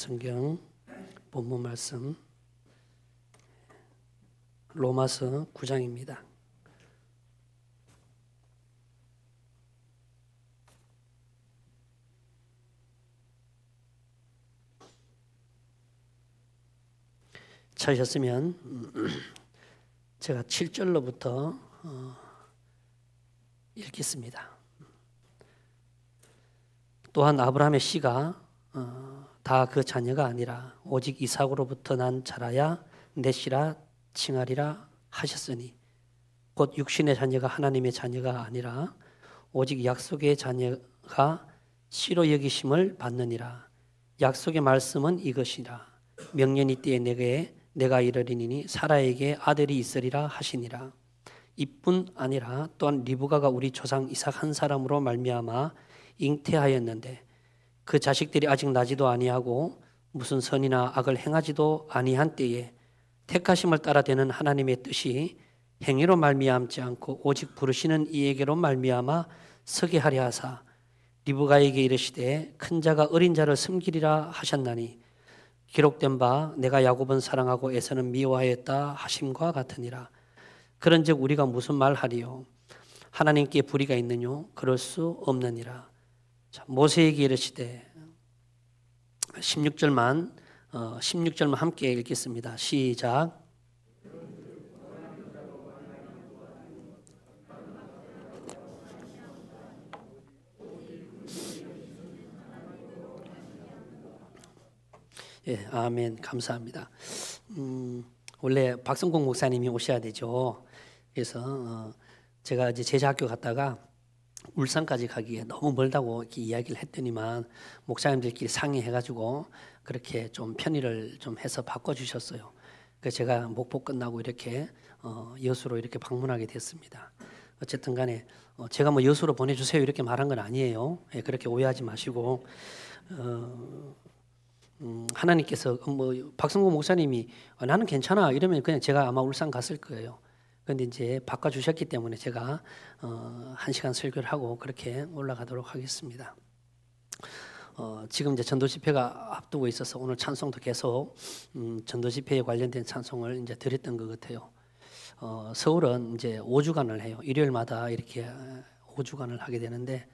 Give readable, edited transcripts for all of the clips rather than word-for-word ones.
성경 본문 말씀 로마서 9장입니다. 찾으셨으면 제가 7절로부터 읽겠습니다. 또한 아브라함의 씨가 다 그 자녀가 아니라 오직 이삭으로부터 난 자라야 내 씨라 칭하리라 하셨으니 곧 육신의 자녀가 하나님의 자녀가 아니라 오직 약속의 자녀가 씨로 여기심을 받느니라. 약속의 말씀은 이것이라. 명년이 때에 내가 이르리니 사라에게 아들이 있으리라 하시니라. 이뿐 아니라 또한 리브가가 우리 조상 이삭 한 사람으로 말미암아 잉태하였는데 그 자식들이 아직 나지도 아니하고 무슨 선이나 악을 행하지도 아니한 때에 택하심을 따라 되는 하나님의 뜻이 행위로 말미암지 않고 오직 부르시는 이에게로 말미암아 서게 하려 하사 리브가에게 이르시되 큰 자가 어린 자를 섬기리라 하셨나니 기록된 바 내가 야곱은 사랑하고 에서는 미워하였다 하심과 같으니라. 그런즉 우리가 무슨 말하리요? 하나님께 불의가 있느뇨? 그럴 수 없느니라. 모세에게 이르시되 16절만 함께 읽겠습니다. 시작. 예, 아멘. 감사합니다. 원래 박성공 목사님이 오셔야 되죠. 그래서 제가 이제 제자학교 갔다가 울산까지 가기에 너무 멀다고 이렇게 이야기를 했더니만 목사님들끼리 상의해가지고 그렇게 좀 편의를 좀 해서 바꿔주셨어요. 그래서 제가 목포 끝나고 이렇게 여수로 이렇게 방문하게 됐습니다. 어쨌든 간에 제가 뭐 여수로 보내주세요 이렇게 말한 건 아니에요. 예, 그렇게 오해하지 마시고 하나님께서 뭐 박성구 목사님이 나는 괜찮아 이러면 그냥 제가 아마 울산 갔을 거예요. 그런데 이제 바꿔주셨기 때문에 제가 1시간 설교를 하고 그렇게 올라가도록 하겠습니다. 지금 이제 전도 집회가 앞두고 있어서 오늘 찬송도 계속 전도 집회에 관련된 찬송을 이제 드렸던 것 같아요. 서울은 이제 5주간을 해요. 일요일마다 이렇게 5주간을 하게 되는데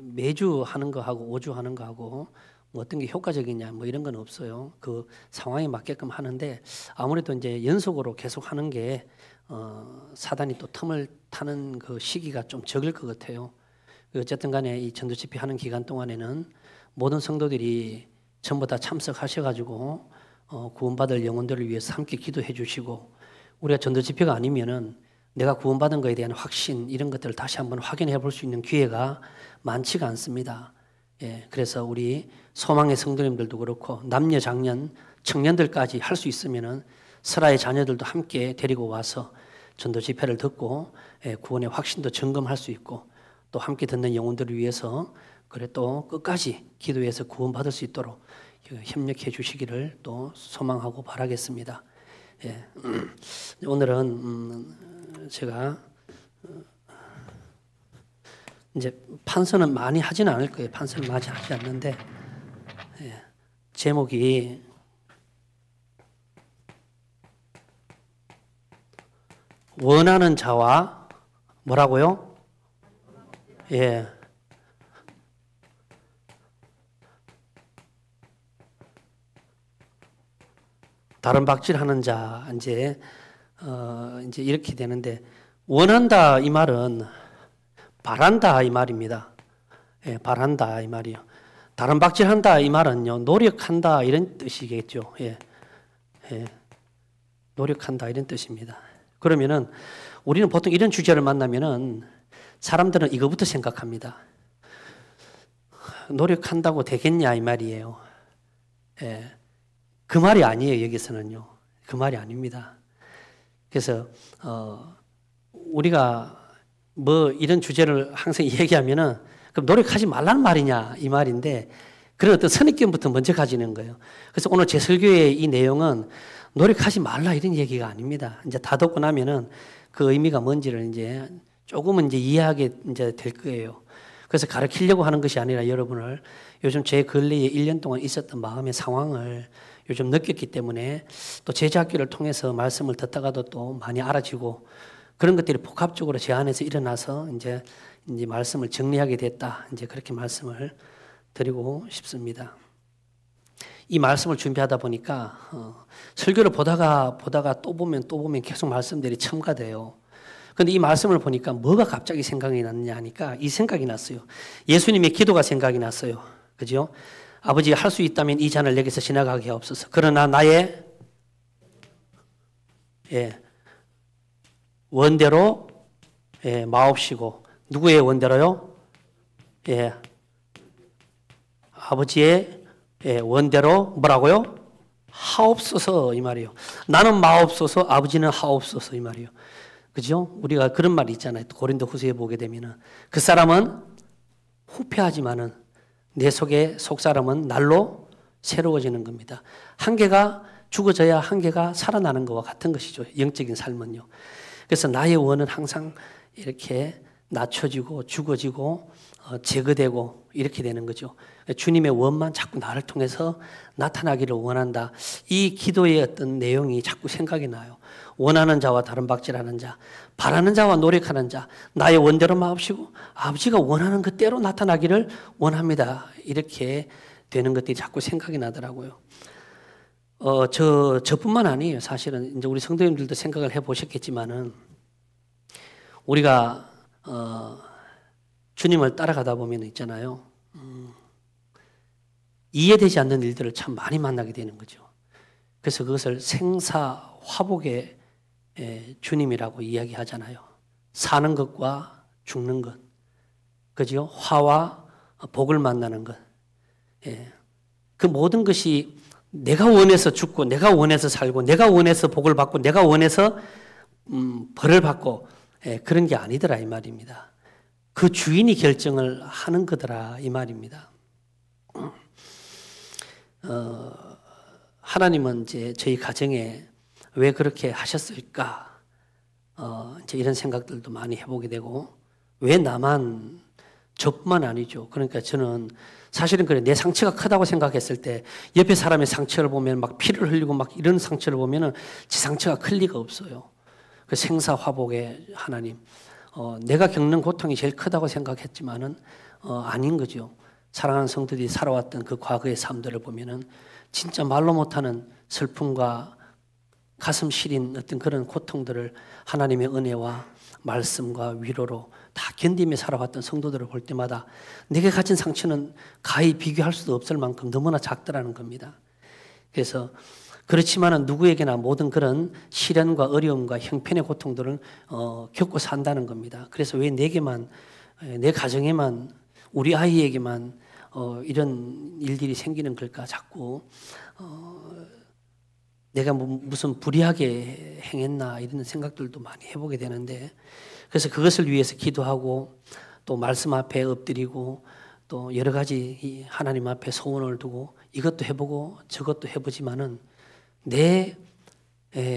매주 하는 거 하고 5주 하는 거 하고 뭐 어떤 게 효과적이냐 뭐 이런 건 없어요. 그 상황에 맞게끔 하는데 아무래도 이제 연속으로 계속 하는 게 사단이 또 틈을 타는 그 시기가 좀 적을 것 같아요. 어쨌든 간에 이 전도 집회 하는 기간 동안에는 모든 성도들이 전부 다 참석하셔가지고 구원받을 영혼들을 위해서 함께 기도해 주시고 우리가 전도 집회가 아니면은 내가 구원받은 것에 대한 확신 이런 것들을 다시 한번 확인해 볼 수 있는 기회가 많지가 않습니다. 예, 그래서 우리 소망의 성도님들도 그렇고 남녀 장년 청년들까지 할 수 있으면은 설아의 자녀들도 함께 데리고 와서 전도 집회를 듣고 구원의 확신도 점검할 수 있고 또 함께 듣는 영혼들을 위해서 그래 또 끝까지 기도해서 구원받을 수 있도록 협력해 주시기를 또 소망하고 바라겠습니다. 예. 오늘은 제가 이제 판서는 많이 하지는 않을 거예요. 판서는 많이 하지 않는데 예. 제목이 원하는 자와 뭐라고요? 예. 다른 박질하는 자 이제 이렇게 되는데 원한다 이 말은 바란다 이 말입니다. 예, 바란다 이 말이요. 다른 박질한다 이 말은요 노력한다 이런 뜻이겠죠. 예. 예. 노력한다 이런 뜻입니다. 그러면은 우리는 보통 이런 주제를 만나면은 사람들은 이거부터 생각합니다. 노력한다고 되겠냐 이 말이에요. 예. 그 말이 아니에요. 여기서는요. 그 말이 아닙니다. 그래서 우리가 뭐 이런 주제를 항상 얘기하면은 그럼 노력하지 말라는 말이냐 이 말인데 그런 어떤 선입견부터 먼저 가지는 거예요. 그래서 오늘 제 설교의 이 내용은 노력하지 말라 이런 얘기가 아닙니다. 이제 다 듣고 나면은 그 의미가 뭔지를 이제 조금은 이제 이해하게 이제 될 거예요. 그래서 가르치려고 하는 것이 아니라 여러분을 요즘 제 근래에 1년 동안 있었던 마음의 상황을 요즘 느꼈기 때문에 또 제자학교를 통해서 말씀을 듣다가도 또 많이 알아지고 그런 것들이 복합적으로 제 안에서 일어나서 이제 말씀을 정리하게 됐다. 이제 그렇게 말씀을 드리고 싶습니다. 이 말씀을 준비하다 보니까 설교를 보다가 또 보면 계속 말씀들이 첨가돼요. 그런데 이 말씀을 보니까 뭐가 갑자기 생각이 났냐 하니까 이 생각이 났어요. 예수님의 기도가 생각이 났어요. 그죠? 아버지 할 수 있다면 이 잔을 내게서 지나가게 하옵소서. 그러나 나의 원대로 마옵시고 누구의 원대로요? 아버지의 원대로 뭐라고요? 하옵소서 이 말이에요. 나는 마옵소서 아버지는 하옵소서 이 말이에요. 그죠? 우리가 그런 말이 있잖아요. 고린도 후서에 보게 되면은 그 사람은 후패하지만은 내 속의 속사람은 날로 새로워지는 겁니다. 한 개가 죽어져야 한 개가 살아나는 것과 같은 것이죠. 영적인 삶은요. 그래서 나의 원은 항상 이렇게 낮춰지고 죽어지고 제거되고 이렇게 되는 거죠. 주님의 원만 자꾸 나를 통해서 나타나기를 원한다. 이 기도의 어떤 내용이 자꾸 생각이 나요. 원하는 자와 다른 박질하는 자, 바라는 자와 노력하는 자, 나의 원대로 마옵시고 아버지가 원하는 그대로 나타나기를 원합니다. 이렇게 되는 것들이 자꾸 생각이 나더라고요. 저뿐만 아니에요. 사실은 이제 우리 성도님들도 생각을 해보셨겠지만은 우리가 주님을 따라가다 보면 있잖아요. 이해되지 않는 일들을 참 많이 만나게 되는 거죠. 그래서 그것을 생사화복의 주님이라고 이야기하잖아요. 사는 것과 죽는 것, 그죠? 화와 복을 만나는 것. 그 모든 것이 내가 원해서 죽고, 내가 원해서 살고, 내가 원해서 복을 받고, 내가 원해서 벌을 받고 그런 게 아니더라 이 말입니다. 그 주인이 결정을 하는 거더라 이 말입니다. 하나님은 이제 저희 가정에 왜 그렇게 하셨을까? 이제 이런 생각들도 많이 해보게 되고, 왜 나만, 저뿐만 아니죠. 그러니까 저는 사실은 그래, 내 상처가 크다고 생각했을 때 옆에 사람의 상처를 보면 막 피를 흘리고 막 이런 상처를 보면은 제 상처가 클 리가 없어요. 그 생사화복의 하나님. 내가 겪는 고통이 제일 크다고 생각했지만은 아닌 거죠. 사랑하는 성도들이 살아왔던 그 과거의 삶들을 보면은 진짜 말로 못하는 슬픔과 가슴 시린 어떤 그런 고통들을 하나님의 은혜와 말씀과 위로로 다 견디며 살아왔던 성도들을 볼 때마다 내게 가진 상처는 가히 비교할 수도 없을 만큼 너무나 작더라는 겁니다. 그래서 그렇지만은 누구에게나 모든 그런 시련과 어려움과 형편의 고통들을 겪고 산다는 겁니다. 그래서 왜 내게만, 내 가정에만, 우리 아이에게만 이런 일들이 생기는 걸까? 자꾸 내가 무슨 불의하게 행했나 이런 생각들도 많이 해보게 되는데, 그래서 그것을 위해서 기도하고 또 말씀 앞에 엎드리고 또 여러 가지 하나님 앞에 소원을 두고 이것도 해보고 저것도 해보지만은 내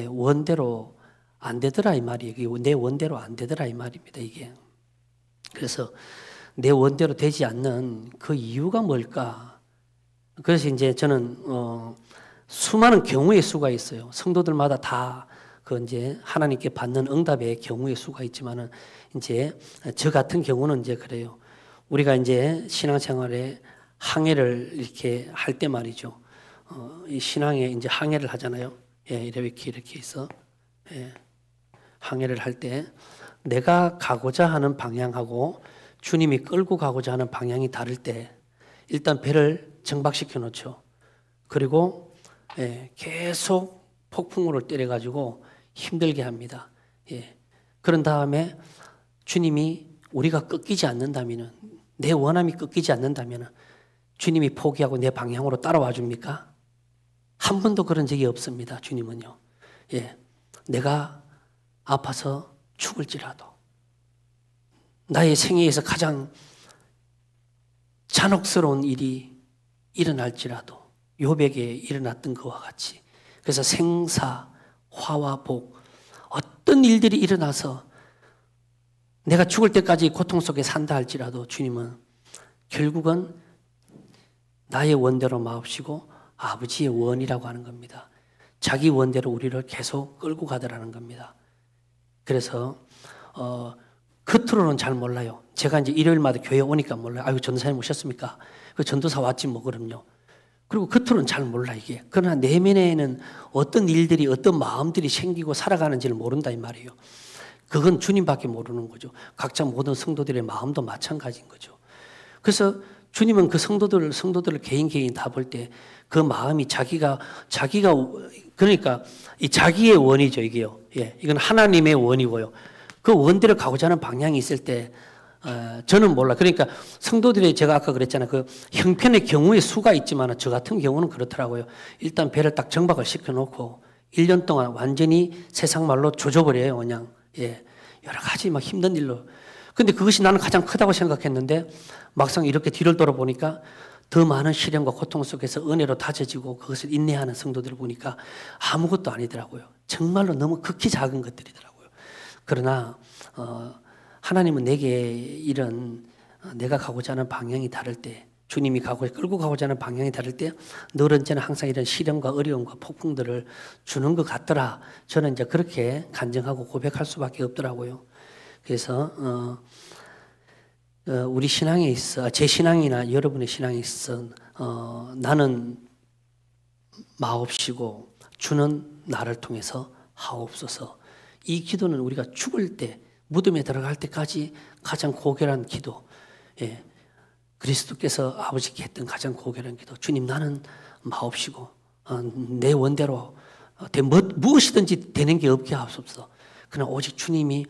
원대로 안 되더라 이 말이에요. 내 원대로 안 되더라 이 말입니다. 이게. 그래서 내 원대로 되지 않는 그 이유가 뭘까? 그래서 이제 저는 수많은 경우의 수가 있어요. 성도들마다 다 그 이제 하나님께 받는 응답의 경우의 수가 있지만은 이제 저 같은 경우는 이제 그래요. 우리가 이제 신앙생활에 항해를 이렇게 할 때 말이죠. 이 신앙에 이제 항해를 하잖아요. 이렇게 있어. 항해를 할 때 내가 가고자 하는 방향하고 주님이 끌고 가고자 하는 방향이 다를 때 일단 배를 정박시켜 놓죠. 그리고 계속 폭풍우를 때려가지고 힘들게 합니다. 그런 다음에 주님이 우리가 꺾이지 않는다면, 내 원함이 꺾이지 않는다면 주님이 포기하고 내 방향으로 따라와 줍니까? 한 번도 그런 적이 없습니다. 주님은요. 내가 아파서 죽을지라도, 나의 생애에서 가장 잔혹스러운 일이 일어날지라도 욥에게 일어났던 것과 같이, 그래서 생사, 화와 복, 어떤 일들이 일어나서 내가 죽을 때까지 고통 속에 산다 할지라도 주님은 결국은 나의 원대로 마옵시고 아버지의 원이라고 하는 겁니다. 자기 원대로 우리를 계속 끌고 가더라는 겁니다. 그래서 겉으로는 잘 몰라요. 제가 이제 일요일마다 교회 오니까 몰라요. 아유, 전도사님 오셨습니까? 그 전도사 왔지 뭐 그럼요. 그리고 겉으로는 잘 몰라 이게. 그러나 내면에는 어떤 일들이 어떤 마음들이 생기고 살아가는지를 모른다 이 말이에요. 그건 주님밖에 모르는 거죠. 각자 모든 성도들의 마음도 마찬가지인 거죠. 그래서 주님은 그 성도들을 개인 다 볼 때 그 마음이 자기가 그러니까 이 자기의 원이죠 이게요. 예, 이건 하나님의 원이고요. 그 원대로 가고자 하는 방향이 있을 때 저는 몰라. 그러니까 성도들이 제가 아까 그랬잖아요. 그 형편의 경우의 수가 있지만 저 같은 경우는 그렇더라고요. 일단 배를 딱 정박을 시켜놓고 1년 동안 완전히 세상 말로 조져버려요. 그냥 예, 여러 가지 막 힘든 일로. 근데 그것이 나는 가장 크다고 생각했는데 막상 이렇게 뒤를 돌아보니까 더 많은 시련과 고통 속에서 은혜로 다져지고 그것을 인내하는 성도들을 보니까 아무것도 아니더라고요. 정말로 너무 극히 작은 것들이더라고요. 그러나 하나님은 내게 이런 내가 가고자 하는 방향이 다를 때 주님이 끌고 가고자 하는 방향이 다를 때 늘 언제나 항상 이런 시련과 어려움과 폭풍들을 주는 것 같더라. 저는 이제 그렇게 간증하고 고백할 수밖에 없더라고요. 그래서 우리 신앙에 있어 제 신앙이나 여러분의 신앙에 있어 나는 마옵시고 주는 나를 통해서 하옵소서. 이 기도는 우리가 죽을 때 무덤에 들어갈 때까지 가장 고결한 기도. 예. 그리스도께서 아버지께 했던 가장 고결한 기도. 주님 나는 마옵시고 내 원대로 무엇이든지 되는 게 없게 하옵소서. 그러나 오직 주님이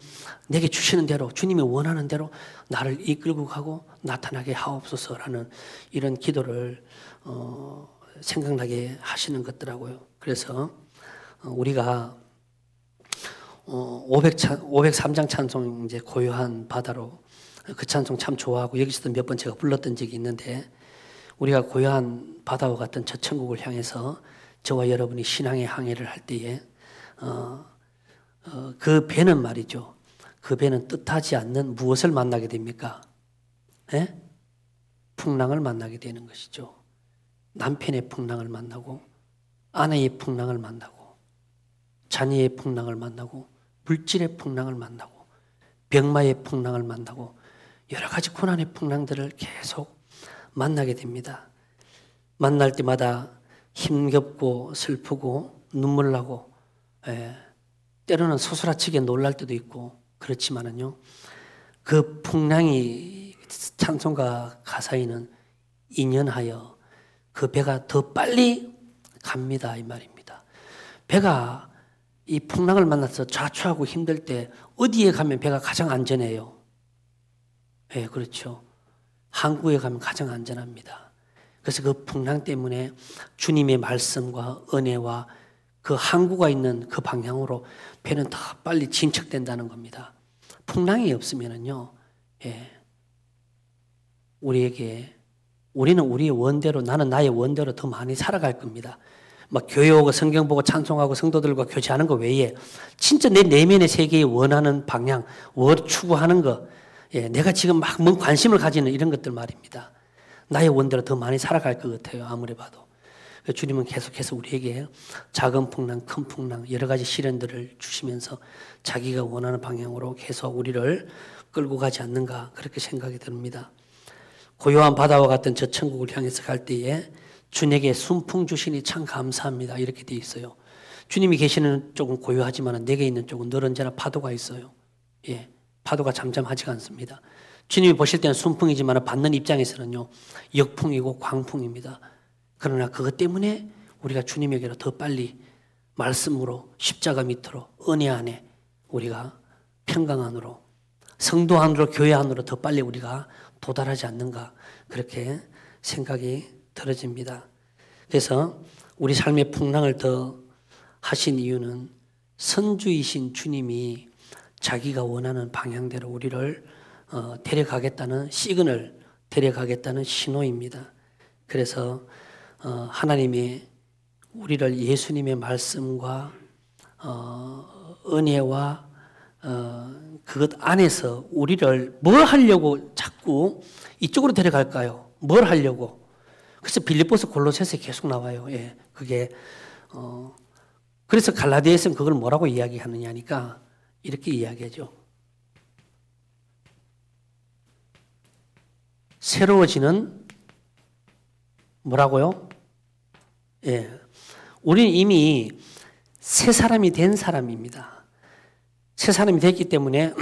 내게 주시는 대로 주님이 원하는 대로 나를 이끌고 가고 나타나게 하옵소서라는 이런 기도를 생각나게 하시는 것더라고요. 그래서 우리가 503장 찬송 이제 고요한 바다로 그 찬송 참 좋아하고 여기서도 몇 번 제가 불렀던 적이 있는데 우리가 고요한 바다와 같은 저 천국을 향해서 저와 여러분이 신앙의 항해를 할 때에 그 배는 말이죠. 그 배는 뜻하지 않는 무엇을 만나게 됩니까? 예? 풍랑을 만나게 되는 것이죠. 남편의 풍랑을 만나고 아내의 풍랑을 만나고 자녀의 풍랑을 만나고 물질의 풍랑을 만나고 병마의 풍랑을 만나고 여러 가지 고난의 풍랑들을 계속 만나게 됩니다. 만날 때마다 힘겹고 슬프고 눈물 나고 때로는 소스라치게 놀랄 때도 있고 그렇지만은요. 그 풍랑이 찬송가 가사에는 인연하여 그 배가 더 빨리 갑니다 이 말입니다. 배가 이 풍랑을 만나서 좌초하고 힘들 때 어디에 가면 배가 가장 안전해요? 네, 그렇죠. 항구에 가면 가장 안전합니다. 그래서 그 풍랑 때문에 주님의 말씀과 은혜와 그 항구가 있는 그 방향으로 배는 더 빨리 진척된다는 겁니다. 풍랑이 없으면은요, 예, 우리는 우리의 원대로 나는 나의 원대로 더 많이 살아갈 겁니다. 막 교회 오고 성경 보고 찬송하고 성도들과 교제하는 거 외에 진짜 내 내면의 세계에 원하는 방향, 추구하는 거, 예, 내가 지금 막 관심을 가지는 이런 것들 말입니다. 나의 원대로 더 많이 살아갈 것 같아요. 아무리 봐도. 주님은 계속해서 우리에게 작은 풍랑, 큰 풍랑, 여러 가지 시련들을 주시면서 자기가 원하는 방향으로 계속 우리를 끌고 가지 않는가 그렇게 생각이 듭니다. 고요한 바다와 같은 저 천국을 향해서 갈 때에 주님에게 순풍 주시니 참 감사합니다. 이렇게 돼 있어요. 주님이 계시는 쪽은 고요하지만 내게 있는 쪽은 늘 언제나 파도가 있어요. 예, 파도가 잠잠하지가 않습니다. 주님이 보실 때는 순풍이지만 받는 입장에서는요 역풍이고 광풍입니다. 그러나 그것 때문에 우리가 주님에게로 더 빨리 말씀으로 십자가 밑으로 은혜 안에 우리가 평강 안으로 성도 안으로 교회 안으로 더 빨리 우리가 도달하지 않는가 그렇게 생각이 들어집니다. 그래서 우리 삶의 풍랑을 더 하신 이유는 선주이신 주님이 자기가 원하는 방향대로 우리를 데려가겠다는 시그널, 데려가겠다는 신호입니다. 그래서 하나님이 우리를 예수님의 말씀과 은혜와 그것 안에서 우리를 뭘 하려고 자꾸 이쪽으로 데려갈까요? 뭘 하려고? 그래서 빌립보서 골로새서에 계속 나와요. 예, 그게 그래서 갈라디아에서는 그걸 뭐라고 이야기하느냐니까 이렇게 이야기하죠. 새로워지는 뭐라고요? 예, 우리는 이미 새 사람이 된 사람입니다. 새 사람이 됐기 때문에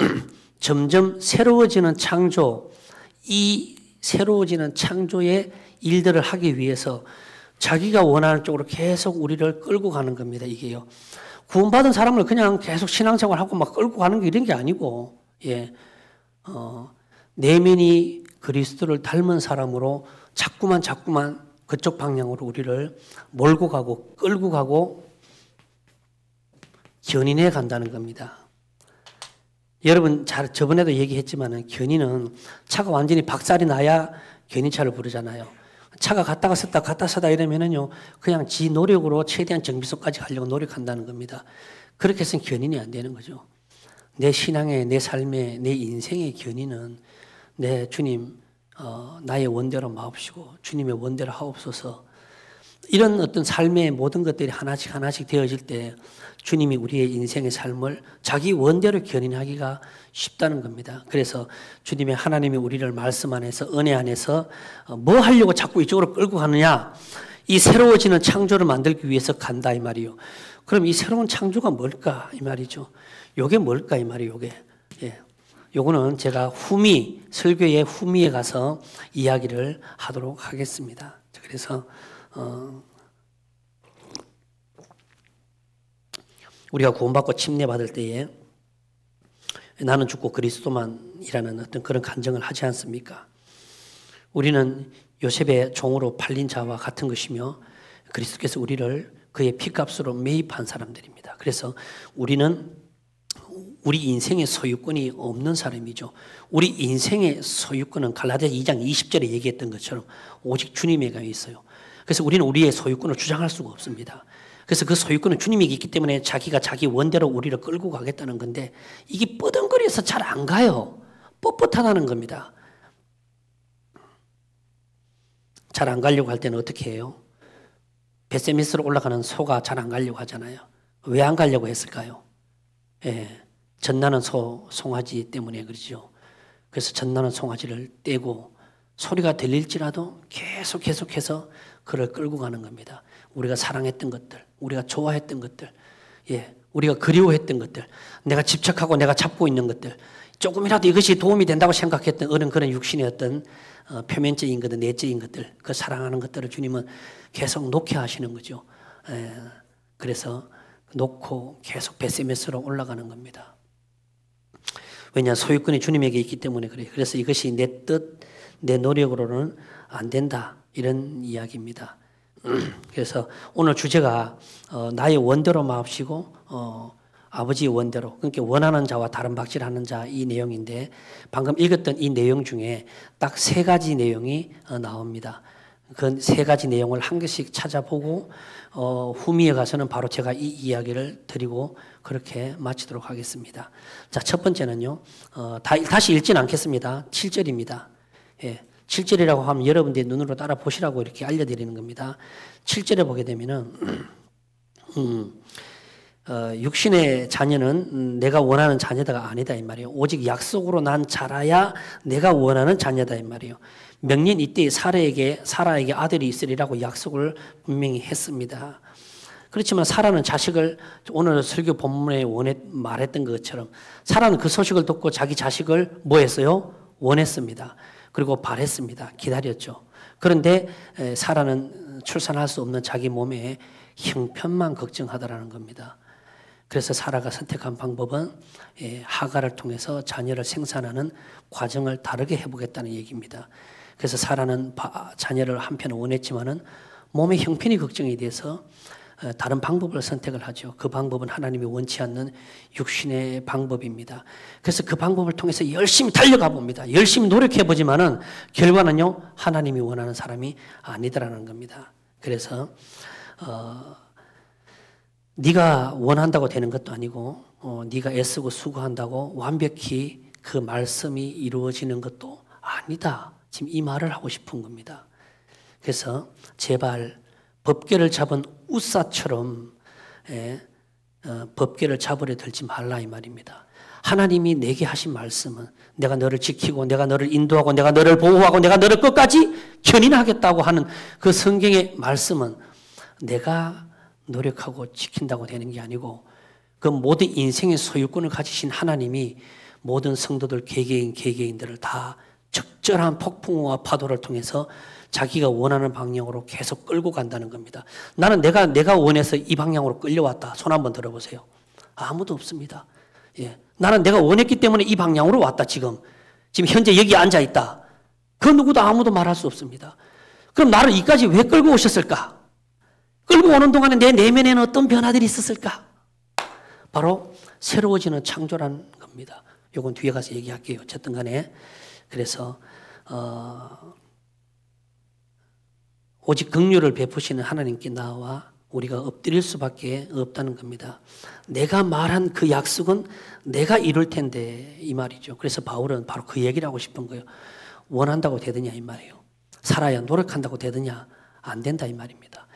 점점 새로워지는 창조, 이 새로워지는 창조의 일들을 하기 위해서 자기가 원하는 쪽으로 계속 우리를 끌고 가는 겁니다. 이게요. 구원받은 사람을 그냥 계속 신앙생활하고 막 끌고 가는 게 이런 게 아니고, 예, 내면이 그리스도를 닮은 사람으로 자꾸만 그쪽 방향으로 우리를 몰고 가고 끌고 가고 견인해 간다는 겁니다. 여러분 저번에도 얘기했지만 견인은 차가 완전히 박살이 나야 견인차를 부르잖아요. 차가 갔다가 섰다 갔다 서다 이러면은요 그냥 지 노력으로 최대한 정비소까지 가려고 노력한다는 겁니다. 그렇게 해서는 견인이 안 되는 거죠. 내 신앙의, 내 삶의, 내 인생의 견인은 내 주님 나의 원대로 마옵시고 주님의 원대로 하옵소서. 이런 어떤 삶의 모든 것들이 하나씩 되어질 때 주님이 우리의 인생의 삶을 자기 원대로 견인하기가 쉽다는 겁니다. 그래서 주님의 하나님이 우리를 말씀 안에서 은혜 안에서 뭐 하려고 자꾸 이쪽으로 끌고 가느냐? 이 새로워지는 창조를 만들기 위해서 간다 이 말이요. 그럼 이 새로운 창조가 뭘까 이 말이죠. 요게 뭘까 이 말이요. 요게. 예. 요거는 제가 설교의 후미에 가서 이야기를 하도록 하겠습니다. 그래서 우리가 구원받고 침례받을 때에 나는 죽고 그리스도만이라는 어떤 그런 간증을 하지 않습니까? 우리는 요셉의 종으로 팔린 자와 같은 것이며 그리스도께서 우리를 그의 피값으로 매입한 사람들입니다. 그래서 우리는 우리 인생의 소유권이 없는 사람이죠. 우리 인생의 소유권은 갈라디아 2장 20절에 얘기했던 것처럼 오직 주님에게 있어요. 그래서 우리는 우리의 소유권을 주장할 수가 없습니다. 그래서 그 소유권은 주님에게 있기 때문에 자기가 자기 원대로 우리를 끌고 가겠다는 건데 이게 뻐덩거려서 잘 안 가요. 뻣뻣하다는 겁니다. 잘 안 가려고 할 때는 어떻게 해요? 벳세미스로 올라가는 소가 잘 안 가려고 하잖아요. 왜 안 가려고 했을까요? 예, 젖나는 송아지 때문에 그러죠. 그래서 젖나는 송아지를 떼고 소리가 들릴지라도 계속해서 그를 끌고 가는 겁니다. 우리가 사랑했던 것들, 우리가 좋아했던 것들, 예, 우리가 그리워했던 것들, 내가 집착하고 내가 잡고 있는 것들, 조금이라도 이것이 도움이 된다고 생각했던 그런 육신의 어떤 표면적인 것들, 내적인 것들, 그 사랑하는 것들을 주님은 계속 놓게 하시는 거죠. 예, 그래서 놓고 계속 벳세메스로 올라가는 겁니다. 왜냐 소유권이 주님에게 있기 때문에 그래요. 그래서 이것이 내 뜻, 내 노력으로는 안 된다 이런 이야기입니다. 그래서 오늘 주제가 나의 원대로 마옵시고 아버지의 원대로, 그러니까 원하는 자와 다른 박질하는 자 이 내용인데 방금 읽었던 이 내용 중에 딱 세 가지 내용이 나옵니다. 그 세 가지 내용을 한 개씩 찾아보고 후미에 가서는 바로 제가 이 이야기를 드리고 그렇게 마치도록 하겠습니다. 자, 첫 번째는요. 다시 읽지는 않겠습니다. 7절입니다. 예, 7절이라고 하면 여러분들의 눈으로 따라 보시라고 이렇게 알려드리는 겁니다. 7절에 보게 되면은 육신의 자녀는 내가 원하는 자녀가 아니다 이 말이에요. 오직 약속으로 난 자라야 내가 원하는 자녀다 이 말이에요. 명년 이때 사라에게 아들이 있으리라고 약속을 분명히 했습니다. 그렇지만 사라는 자식을 오늘 설교 본문에 말했던 것처럼 사라는 그 소식을 듣고 자기 자식을 뭐 했어요? 원했습니다. 그리고 바랬습니다. 기다렸죠. 그런데 사라는 출산할 수 없는 자기 몸의 형편만 걱정하더라는 겁니다. 그래서 사라가 선택한 방법은 하가를 통해서 자녀를 생산하는 과정을 다르게 해보겠다는 얘기입니다. 그래서 사라는 자녀를 한편 원했지만은 몸의 형편이 걱정이 돼서 다른 방법을 선택을 하죠. 그 방법은 하나님이 원치 않는 육신의 방법입니다. 그래서 그 방법을 통해서 열심히 달려가 봅니다. 열심히 노력해 보지만은 결과는요 하나님이 원하는 사람이 아니더라는 겁니다. 그래서 네가 원한다고 되는 것도 아니고 네가 애쓰고 수고한다고 완벽히 그 말씀이 이루어지는 것도 아니다. 지금 이 말을 하고 싶은 겁니다. 그래서 제발 법궤를 잡은 우사처럼 법궤를 잡으려 들지 말라 이 말입니다. 하나님이 내게 하신 말씀은 내가 너를 지키고 내가 너를 인도하고 내가 너를 보호하고 내가 너를 끝까지 견인하겠다고 하는 그 성경의 말씀은 내가 노력하고 지킨다고 되는 게 아니고 그 모든 인생의 소유권을 가지신 하나님이 모든 성도들 개개인들을 다 적절한 폭풍우와 파도를 통해서 자기가 원하는 방향으로 계속 끌고 간다는 겁니다. 나는 내가 원해서 이 방향으로 끌려왔다. 손 한번 들어보세요. 아무도 없습니다. 예. 나는 내가 원했기 때문에 이 방향으로 왔다. 지금 현재 여기 앉아 있다. 그 누구도 아무도 말할 수 없습니다. 그럼 나를 이까지 왜 끌고 오셨을까? 끌고 오는 동안에 내 내면에는 어떤 변화들이 있었을까? 바로 새로워지는 창조라는 겁니다. 요건 뒤에 가서 얘기할게요. 어쨌든 간에. 그래서 오직 긍휼을 베푸시는 하나님께 나와 우리가 엎드릴 수밖에 없다는 겁니다. 내가 말한 그 약속은 내가 이룰 텐데 이 말이죠. 그래서 바울은 바로 그 얘기를 하고 싶은 거예요. 원한다고 되느냐 이 말이에요. 살아야 노력한다고 되느냐 안 된다 이 말입니다.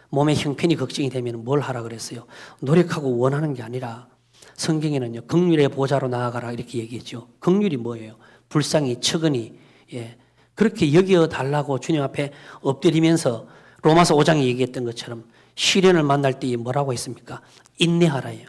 몸의 형편이 걱정이 되면 뭘 하라 그랬어요. 노력하고 원하는 게 아니라 성경에는요. 긍휼의 보좌로 나아가라 이렇게 얘기했죠. 긍휼이 뭐예요? 불쌍히 척은히 그렇게 여겨달라고 주님 앞에 엎드리면서 로마서 5장에 얘기했던 것처럼 시련을 만날 때 뭐라고 했습니까? 인내하라예요.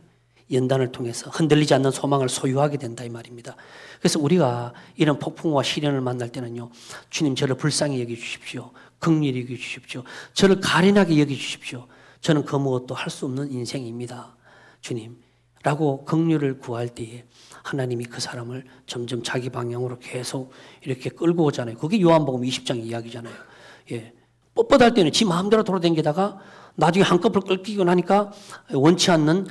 연단을 통해서 흔들리지 않는 소망을 소유하게 된다 이 말입니다. 그래서 우리가 이런 폭풍과 시련을 만날 때는요. 주님 저를 불쌍히 여겨주십시오. 긍휼히 여겨주십시오. 저를 가련하게 여겨주십시오. 저는 그 무엇도 할 수 없는 인생입니다. 주님. 라고 긍휼을 구할 때에 하나님이 그 사람을 점점 자기 방향으로 계속 이렇게 끌고 오잖아요. 그게 요한복음 20장 이야기잖아요. 예. 뻣뻣할 때는 지 마음대로 돌아다니다가 나중에 한꺼풀 끌기고 나니까 원치 않는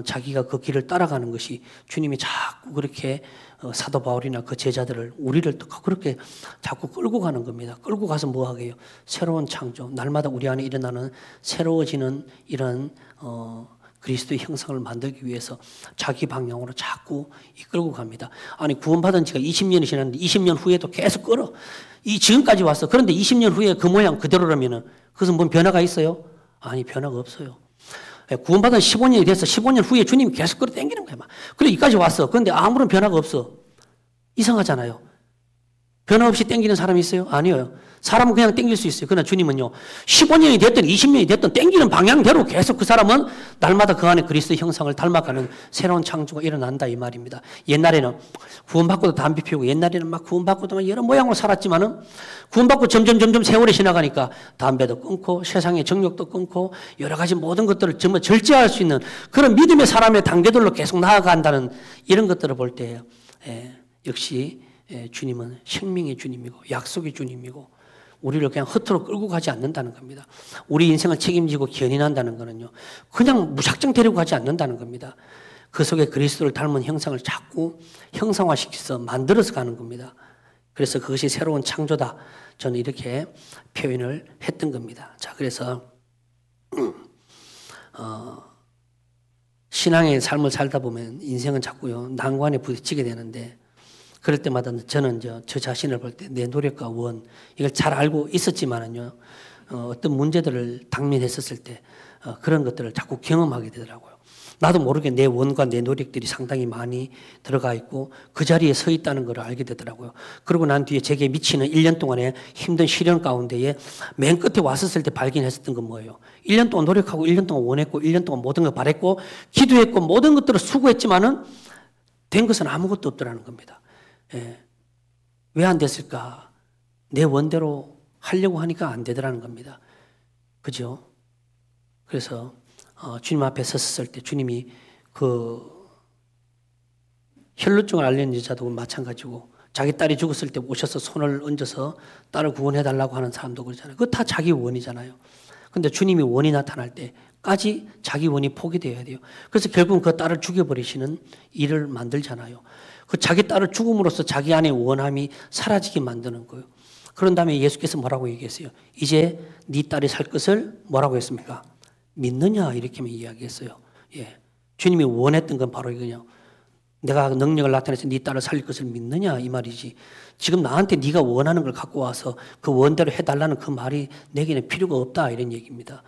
자기가 그 길을 따라가는 것이 주님이 자꾸 그렇게 사도 바울이나 그 제자들을 우리를 또 그렇게 자꾸 끌고 가는 겁니다. 끌고 가서 뭐 하게요? 새로운 창조, 날마다 우리 안에 일어나는 새로워지는 이런 그리스도의 형상을 만들기 위해서 자기 방향으로 자꾸 이끌고 갑니다. 아니 구원받은 지가 20년이 지났는데 20년 후에도 계속 끌어. 지금까지 왔어. 그런데 20년 후에 그 모양 그대로라면 그것은 뭔 변화가 있어요? 아니 변화가 없어요. 구원받은 15년이 돼서 15년 후에 주님이 계속 끌어당기는 거야. 그래 여기까지 왔어. 그런데 아무런 변화가 없어. 이상하잖아요. 변화 없이 땡기는 사람이 있어요? 아니에요. 사람은 그냥 땡길 수 있어요. 그러나 주님은요. 15년이 됐든 20년이 됐든 땡기는 방향대로 계속 그 사람은 날마다 그 안에 그리스도의 형상을 닮아가는 새로운 창조가 일어난다 이 말입니다. 옛날에는 구원받고도 담배 피우고 옛날에는 막 구원받고도 여러 모양으로 살았지만은 구원받고 점점 세월이 지나가니까 담배도 끊고 세상의 정욕도 끊고 여러 가지 모든 것들을 전부 절제할 수 있는 그런 믿음의 사람의 단계들로 계속 나아간다는 이런 것들을 볼 때 역시 주님은 생명의 주님이고 약속의 주님이고 우리를 그냥 허투루 끌고 가지 않는다는 겁니다. 우리 인생을 책임지고 견인한다는 거는요. 그냥 무작정 데리고 가지 않는다는 겁니다. 그 속에 그리스도를 닮은 형상을 자꾸 형상화시켜서 만들어서 가는 겁니다. 그래서 그것이 새로운 창조다. 저는 이렇게 표현을 했던 겁니다. 자, 그래서 신앙의 삶을 살다 보면 인생은 자꾸요 난관에 부딪히게 되는데 그럴 때마다 저는 저 자신을 볼 때 내 노력과 원 이걸 잘 알고 있었지만은요 어떤 문제들을 당면했었을 때 그런 것들을 자꾸 경험하게 되더라고요. 나도 모르게 내 원과 내 노력들이 상당히 많이 들어가 있고 그 자리에 서 있다는 걸 알게 되더라고요. 그러고 난 뒤에 제게 미치는 1년 동안의 힘든 시련 가운데에 맨 끝에 왔었을 때 발견했었던 건 뭐예요? 1년 동안 노력하고 1년 동안 원했고 1년 동안 모든 걸 바랬고 기도했고 모든 것들을 수고했지만은 된 것은 아무것도 없더라는 겁니다. 왜 안 됐을까? 내 원대로 하려고 하니까 안 되더라는 겁니다. 그죠? 그래서 주님 앞에 섰을 때 주님이 그 혈루증을 앓는 여자도 마찬가지고 자기 딸이 죽었을 때 오셔서 손을 얹어서 딸을 구원해달라고 하는 사람도 그러잖아요. 그거 다 자기 원이잖아요. 그런데 주님이 원이 나타날 때까지 자기 원이 포기되어야 돼요. 그래서 결국은 그 딸을 죽여버리시는 일을 만들잖아요. 그 자기 딸을 죽음으로써 자기 안의 원함이 사라지게 만드는 거예요. 그런 다음에 예수께서 뭐라고 얘기했어요? 이제 네 딸이 살 것을 뭐라고 했습니까? 믿느냐 이렇게만 이야기했어요. 예. 주님이 원했던 건 바로 이거냐. 내가 능력을 나타내서 네 딸을 살릴 것을 믿느냐 이 말이지. 지금 나한테 네가 원하는 걸 갖고 와서 그 원대로 해달라는 그 말이 내게는 필요가 없다 이런 얘기입니다.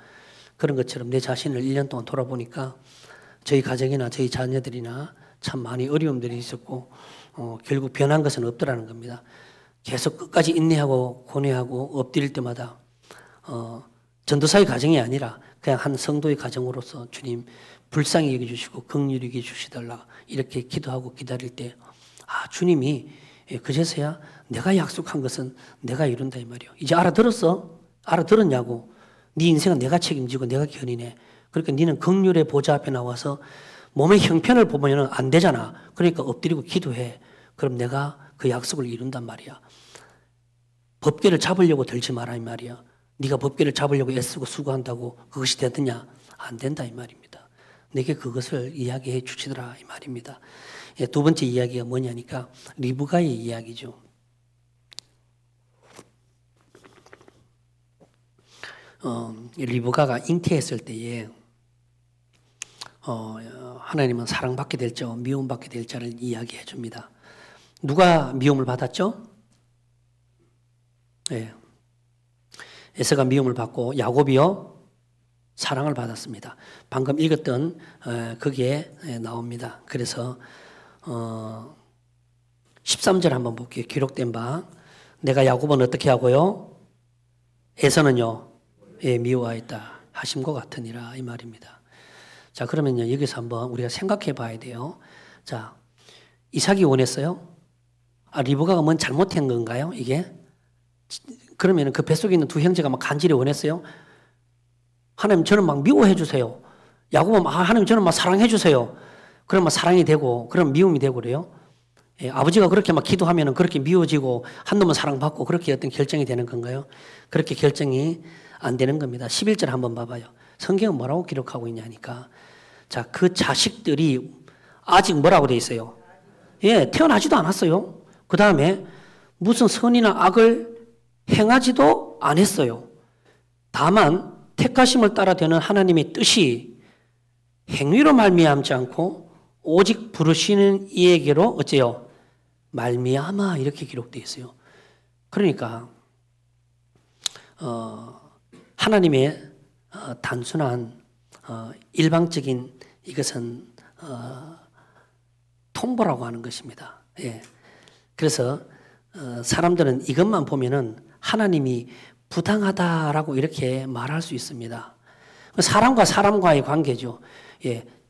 그런 것처럼 내 자신을 1년 동안 돌아보니까 저희 가정이나 저희 자녀들이나 참 많이 어려움들이 있었고 결국 변한 것은 없더라는 겁니다. 계속 끝까지 인내하고 고뇌하고 엎드릴 때마다 전도사의 가정이 아니라 그냥 한 성도의 가정으로서 주님 불쌍히 여겨주시고 긍휼히 여겨주시달라 이렇게 기도하고 기다릴 때 주님이 그제서야 내가 약속한 것은 내가 이룬다 이 말이요. 이제 알아들었어? 알아들었냐고. 네 인생은 내가 책임지고 내가 견인해. 그러니까 너는 긍휼의 보좌 앞에 나와서 몸의 형편을 보면 안 되잖아. 그러니까 엎드리고 기도해. 그럼 내가 그 약속을 이룬단 말이야. 법궤를 잡으려고 들지 마라 이 말이야. 네가 법궤를 잡으려고 애쓰고 수고한다고 그것이 되느냐? 안 된다 이 말입니다. 내게 그것을 이야기해 주시더라 이 말입니다. 두 번째 이야기가 뭐냐니까 리브가의 이야기죠. 리브가가 잉태했을 때에 하나님은 사랑받게 될 자, 미움받게 될 자를 이야기해 줍니다. 누가 미움을 받았죠? 네. 에서가 미움을 받고 야곱이요 사랑을 받았습니다. 방금 읽었던 거기에 나옵니다. 그래서 13절 한번 볼게요. 기록된 바 내가 야곱은 어떻게 하고요? 에서는요 미워하였다 하심과 같으니라 이 말입니다. 자 그러면요 여기서 한번 우리가 생각해 봐야 돼요. 자 이삭이 원했어요? 리브가가 뭔 잘못한 건가요? 이게? 그러면 그 뱃속에 있는 두 형제가 막 간절히 원했어요? 하나님 저는 막 미워해 주세요. 야곱은 하나님 저는 막 사랑해 주세요. 그러면 사랑이 되고 그럼 미움이 되고 그래요. 아버지가 그렇게 막 기도하면 그렇게 미워지고 한 놈은 사랑받고 그렇게 어떤 결정이 되는 건가요? 그렇게 결정이 안 되는 겁니다. 11절 한번 봐봐요. 성경은 뭐라고 기록하고 있냐니까. 자, 그 자식들이 아직 뭐라고 돼 있어요? 태어나지도 않았어요. 그 다음에 무슨 선이나 악을 행하지도 않았어요. 다만 택하심을 따라 되는 하나님의 뜻이 행위로 말미암지 않고 오직 부르시는 이에게로 어째요? 말미암아 이렇게 기록되어 있어요. 그러니까 하나님의 단순한 일방적인 이것은 통보라고 하는 것입니다. 그래서 사람들은 이것만 보면은 하나님이 부당하다라고 이렇게 말할 수 있습니다. 사람과 사람과의 관계죠.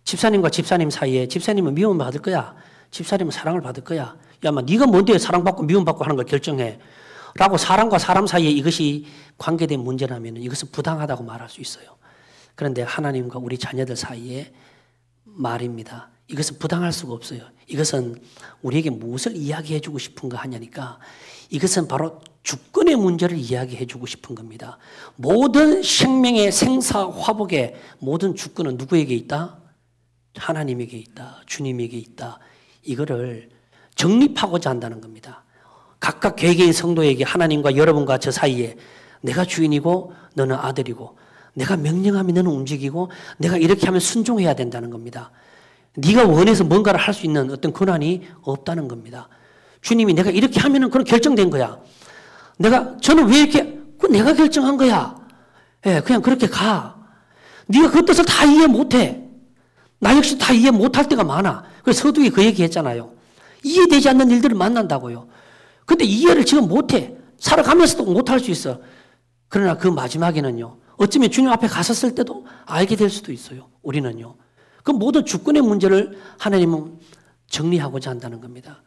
집사님과 집사님 사이에 집사님은 미움을 받을 거야. 집사님은 사랑을 받을 거야. 야, 네가 뭔데 사랑받고 미움받고 하는 걸 결정해. 라고 사람과 사람 사이에 이것이 관계된 문제라면 이것은 부당하다고 말할 수 있어요. 그런데 하나님과 우리 자녀들 사이에 말입니다. 이것은 부당할 수가 없어요. 이것은 우리에게 무엇을 이야기해 주고 싶은가 하냐니까 이것은 바로 주권의 문제를 이야기해 주고 싶은 겁니다. 모든 생명의 생사 화복의 모든 주권은 누구에게 있다? 하나님에게 있다. 주님에게 있다. 이거를 정립하고자 한다는 겁니다. 각각 개개인 성도에게 하나님과 여러분과 저 사이에 내가 주인이고 너는 아들이고 내가 명령하면 너는 움직이고 내가 이렇게 하면 순종해야 된다는 겁니다. 네가 원해서 뭔가를 할 수 있는 어떤 권한이 없다는 겁니다. 주님이 내가 이렇게 하면은 그건 결정된 거야. 저는 왜 이렇게, 내가 결정한 거야. 그냥 그렇게 가. 네가 그 뜻을 다 이해 못해. 나 역시 다 이해 못할 때가 많아. 그래서 서두에 그 얘기 했잖아요. 이해되지 않는 일들을 만난다고요. 근데 이해를 지금 못해. 살아가면서도 못할 수 있어. 그러나 그 마지막에는요. 어쩌면 주님 앞에 갔었을 때도 알게 될 수도 있어요. 우리는요. 그 모든 주권의 문제를 하나님은 정리하고자 한다는 겁니다.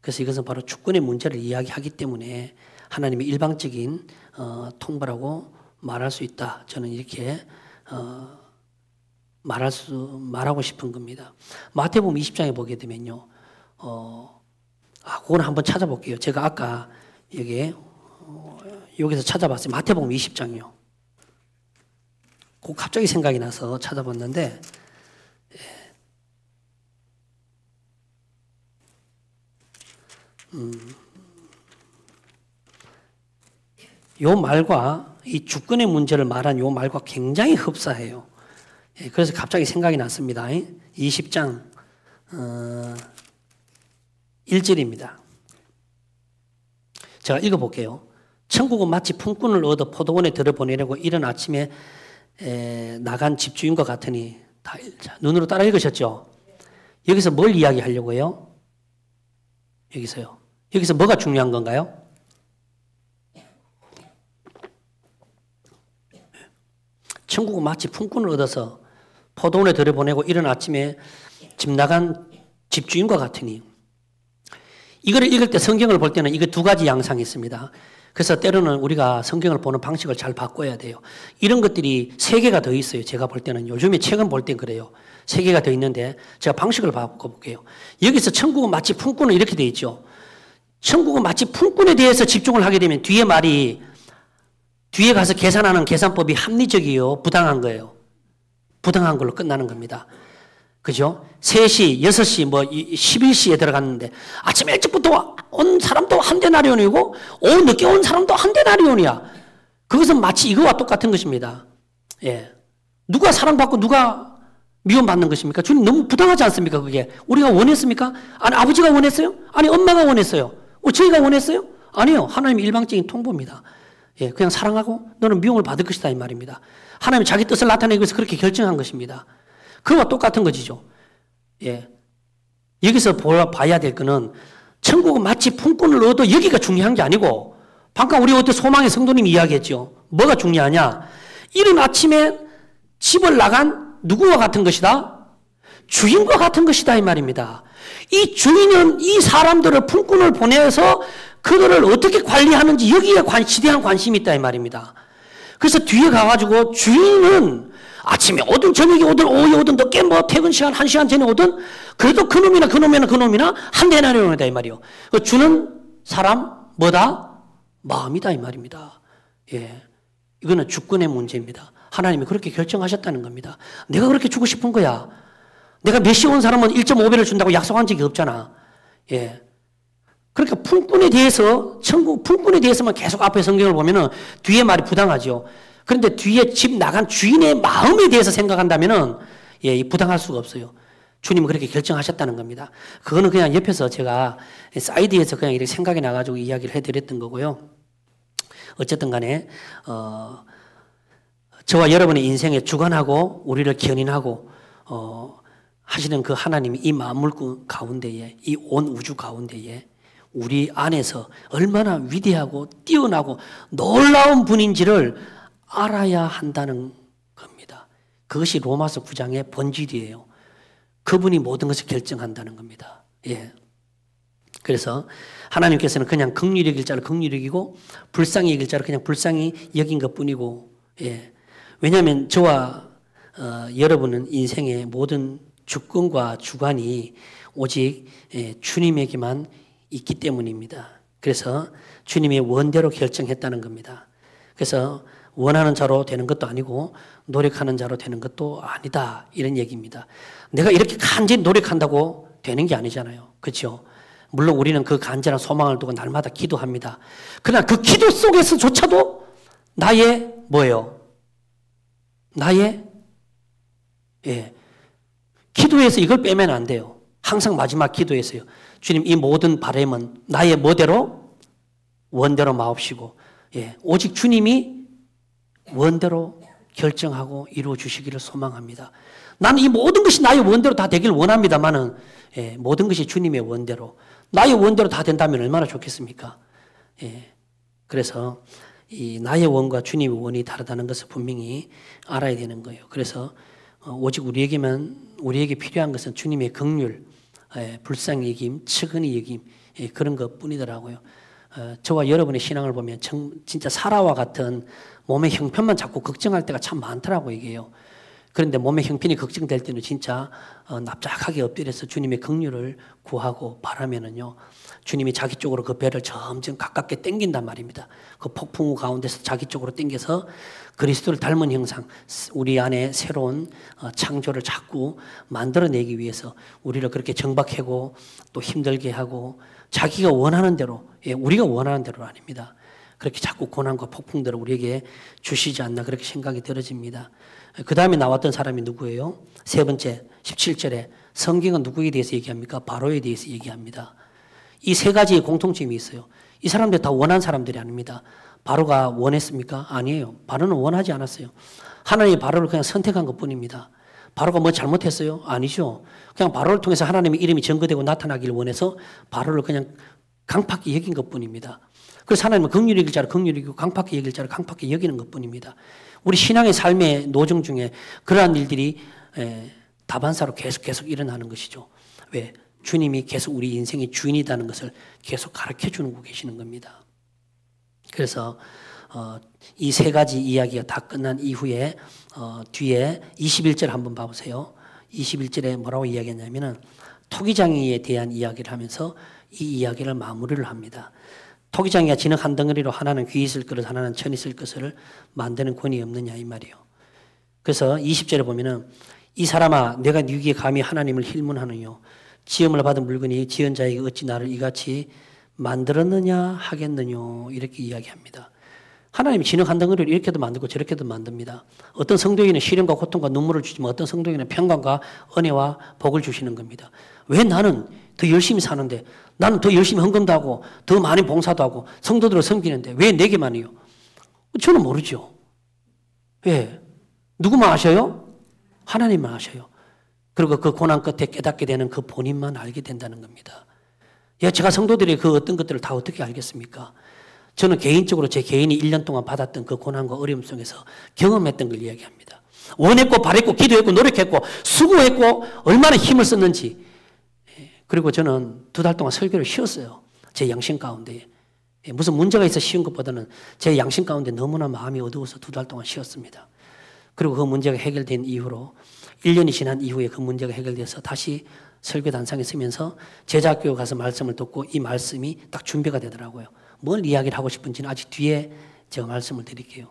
그래서 이것은 바로 주권의 문제를 이야기하기 때문에 하나님의 일방적인 통보라고 말할 수 있다. 저는 이렇게 말하고 싶은 겁니다. 마태복음 20장에 보게 되면요. 그건 한번 찾아볼게요. 제가 아까 여기서 찾아봤어요. 마태복음 20장이요. 그 갑자기 생각이 나서 찾아봤는데 요 말과 이 주권의 문제를 말한 요 말과 굉장히 흡사해요. 예, 그래서 갑자기 생각이 났습니다. 20장 1절입니다. 제가 읽어볼게요. 천국은 마치 품꾼을 얻어 포도원에 들어보내려고 이른 아침에 나간 집주인과 같으니. 눈으로 따라 읽으셨죠? 여기서 뭘 이야기하려고 해요? 여기서요. 여기서 뭐가 중요한 건가요? 천국은 마치 품꾼을 얻어서 포도원에 들여보내고 이른 아침에 집 나간 집주인과 같으니. 이거를 읽을 때 성경을 볼 때는 이게 두 가지 양상이 있습니다. 그래서 때로는 우리가 성경을 보는 방식을 잘 바꿔야 돼요. 이런 것들이 세 개가 더 있어요. 제가 볼 때는 요즘에 책은 볼 땐 그래요. 세 개가 더 있는데 제가 방식을 바꿔볼게요. 여기서 천국은 마치 품꾼은 이렇게 돼 있죠. 천국은 마치 품꾼에 대해서 집중을 하게 되면 뒤에 말이 뒤에 가서 계산하는 계산법이 합리적이요, 부당한 거예요. 부당한 걸로 끝나는 겁니다. 그죠? 3시, 6시, 11시에 들어갔는데 아침 일찍부터 온 사람도 한 데나리온이고 오후 늦게 온 사람도 한 데나리온이야. 그것은 마치 이거와 똑같은 것입니다. 예. 누가 사랑받고 누가 미움받는 것입니까? 주님 너무 부당하지 않습니까? 그게 우리가 원했습니까? 아니 아버지가 원했어요? 아니 엄마가 원했어요? 저희가 원했어요? 아니요. 하나님의 일방적인 통보입니다. 예, 그냥 사랑하고 너는 미움을 받을 것이다 이 말입니다. 하나님이 자기 뜻을 나타내기 위해서 그렇게 결정한 것입니다. 그와 똑같은 것이죠. 예. 여기서 봐야 될 거는 천국은 마치 품꾼을 얻어 여기가 중요한 게 아니고 방금 우리 어때 소망의 성도님이 이야기했죠. 뭐가 중요하냐? 이른 아침에 집을 나간 누구와 같은 것이다? 주인과 같은 것이다 이 말입니다. 이 주인은 이 사람들을 품꾼을 보내서 그들을 어떻게 관리하는지 여기에 지대한 관심이 있다 이 말입니다. 그래서 뒤에 가가지고 주인은 아침에 오든 저녁에 오든 오후에 오든 늦게 퇴근 시간 1시간 전에 오든 그래도 그놈이나 한 데나리온이다 이 말이요. 주는 사람 뭐다? 마음이다 이 말입니다. 예, 이거는 주권의 문제입니다. 하나님이 그렇게 결정하셨다는 겁니다. 내가 그렇게 주고 싶은 거야. 내가 몇 시 온 사람은 1.5배를 준다고 약속한 적이 없잖아. 예. 그러니까 품꾼에 대해서 품꾼에 대해서만 계속 앞에 성경을 보면은 뒤에 말이 부당하죠. 그런데 뒤에 집 나간 주인의 마음에 대해서 생각한다면은 예, 부당할 수가 없어요. 주님은 그렇게 결정하셨다는 겁니다. 그거는 그냥 옆에서 제가 사이드에서 그냥 이렇게 생각이 나가지고 이야기를 해드렸던 거고요. 어쨌든 간에 저와 여러분의 인생에 주관하고 우리를 견인하고 하시는 그 하나님이 이 만물 가운데에 이 온 우주 가운데에 우리 안에서 얼마나 위대하고 뛰어나고 놀라운 분인지를 알아야 한다는 겁니다. 그것이 로마서 9장의 본질이에요. 그분이 모든 것을 결정한다는 겁니다. 예. 그래서 하나님께서는 그냥 긍휼히 여길 자를 긍휼히 여기고 불쌍히 여길 자를 그냥 불쌍히 여긴 것뿐이고, 예. 왜냐하면 저와 여러분은 인생의 모든 주권과 주관이 오직 주님에게만 있기 때문입니다. 그래서 주님의 원대로 결정했다는 겁니다. 그래서 원하는 자로 되는 것도 아니고 노력하는 자로 되는 것도 아니다 이런 얘기입니다. 내가 이렇게 간절히 노력한다고 되는 게 아니잖아요. 그렇죠? 물론 우리는 그 간절한 소망을 두고 날마다 기도합니다. 그러나 그 기도 속에서조차도 나의 뭐예요? 나의 기도에서 이걸 빼면 안 돼요. 항상 마지막 기도에서요. 주님 이 모든 바람은 나의 뭐대로? 원대로 마옵시고 오직 주님이 원대로 결정하고 이루어 주시기를 소망합니다. 나는 이 모든 것이 나의 원대로 다 되길 원합니다만은 모든 것이 주님의 원대로 나의 원대로 다 된다면 얼마나 좋겠습니까? 그래서 이 나의 원과 주님의 원이 다르다는 것을 분명히 알아야 되는 거예요. 그래서 오직 우리에게 필요한 것은 주님의 긍휼, 불쌍히 여김, 측은히 여김 그런 것뿐이더라고요. 저와 여러분의 신앙을 보면 진짜 사라와 같은 몸의 형편만 자꾸 걱정할 때가 참 많더라고요. 이게요. 그런데 몸의 형편이 걱정될 때는 진짜 납작하게 엎드려서 주님의 긍휼을 구하고 바라면은요, 주님이 자기 쪽으로 그 배를 점점 가깝게 당긴단 말입니다. 그 폭풍우 가운데서 자기 쪽으로 당겨서 그리스도를 닮은 형상, 우리 안에 새로운 창조를 자꾸 만들어내기 위해서 우리를 그렇게 정박하고 또 힘들게 하고 자기가 원하는 대로, 우리가 원하는 대로 아닙니다. 그렇게 자꾸 고난과 폭풍들을 우리에게 주시지 않나 그렇게 생각이 들어집니다. 그 다음에 나왔던 사람이 누구예요? 세 번째 17절에 성경은 누구에 대해서 얘기합니까? 바로에 대해서 얘기합니다. 이 세 가지의 공통점이 있어요. 이 사람들 다 원한 사람들이 아닙니다. 바로가 원했습니까? 아니에요. 바로는 원하지 않았어요. 하나님이 바로를 그냥 선택한 것뿐입니다. 바로가 뭐 잘못했어요? 아니죠. 그냥 바로를 통해서 하나님의 이름이 증거되고 나타나기를 원해서 바로를 그냥 강팍히 여긴 것뿐입니다. 그래서 하나님은 긍휼히 여길 자를 긍휼히 여기고 강팍히 여길 자를 강팍히 여기는 것뿐입니다. 우리 신앙의 삶의 노정 중에 그러한 일들이 다반사로 계속 일어나는 것이죠. 왜? 주님이 계속 우리 인생의 주인이라는 것을 계속 가르쳐주고 계시는 겁니다. 그래서 이 세 가지 이야기가 다 끝난 이후에 뒤에 21절 한번 봐보세요. 21절에 뭐라고 이야기했냐면은 토기장이에 대한 이야기를 하면서 이 이야기를 마무리를 합니다. 토기장이가 진흙 한 덩어리로 하나는 귀 있을 것을 하나는 천 있을 것을 만드는 권위 없느냐 이 말이요. 그래서 20절에 보면은 이 사람아 내가 네게 감히 하나님을 힐문하느뇨 지음을 받은 물건이 지은 자에게 어찌 나를 이같이 만들었느냐 하겠느뇨 이렇게 이야기합니다. 하나님이 진흙 한 덩어리를 이렇게도 만들고 저렇게도 만듭니다. 어떤 성도에게는 시련과 고통과 눈물을 주지만 어떤 성도에게는 평강과 은혜와 복을 주시는 겁니다. 왜 나는 더 열심히 사는데 나는 더 열심히 헌금도 하고 더 많은 봉사도 하고 성도들을 섬기는데 왜 내게만이요? 저는 모르죠. 왜? 누구만 아셔요? 하나님만 아셔요. 그리고 그 고난 끝에 깨닫게 되는 그 본인만 알게 된다는 겁니다. 제가 성도들의 그 어떤 것들을 다 어떻게 알겠습니까? 저는 개인적으로 제 개인이 1년 동안 받았던 그 고난과 어려움 속에서 경험했던 걸 이야기합니다. 원했고 바랬고 기도했고 노력했고 수고했고 얼마나 힘을 썼는지. 그리고 저는 2달 동안 설교를 쉬었어요. 제 양심 가운데. 무슨 문제가 있어 쉬운 것보다는 제 양심 가운데 너무나 마음이 어두워서 2달 동안 쉬었습니다. 그리고 그 문제가 해결된 이후로 1년이 지난 이후에 그 문제가 해결돼서 다시 설교 단상에 서면서 제자학교에 가서 말씀을 듣고 이 말씀이 딱 준비가 되더라고요. 뭘 이야기를 하고 싶은지는 아직 뒤에 제가 말씀을 드릴게요.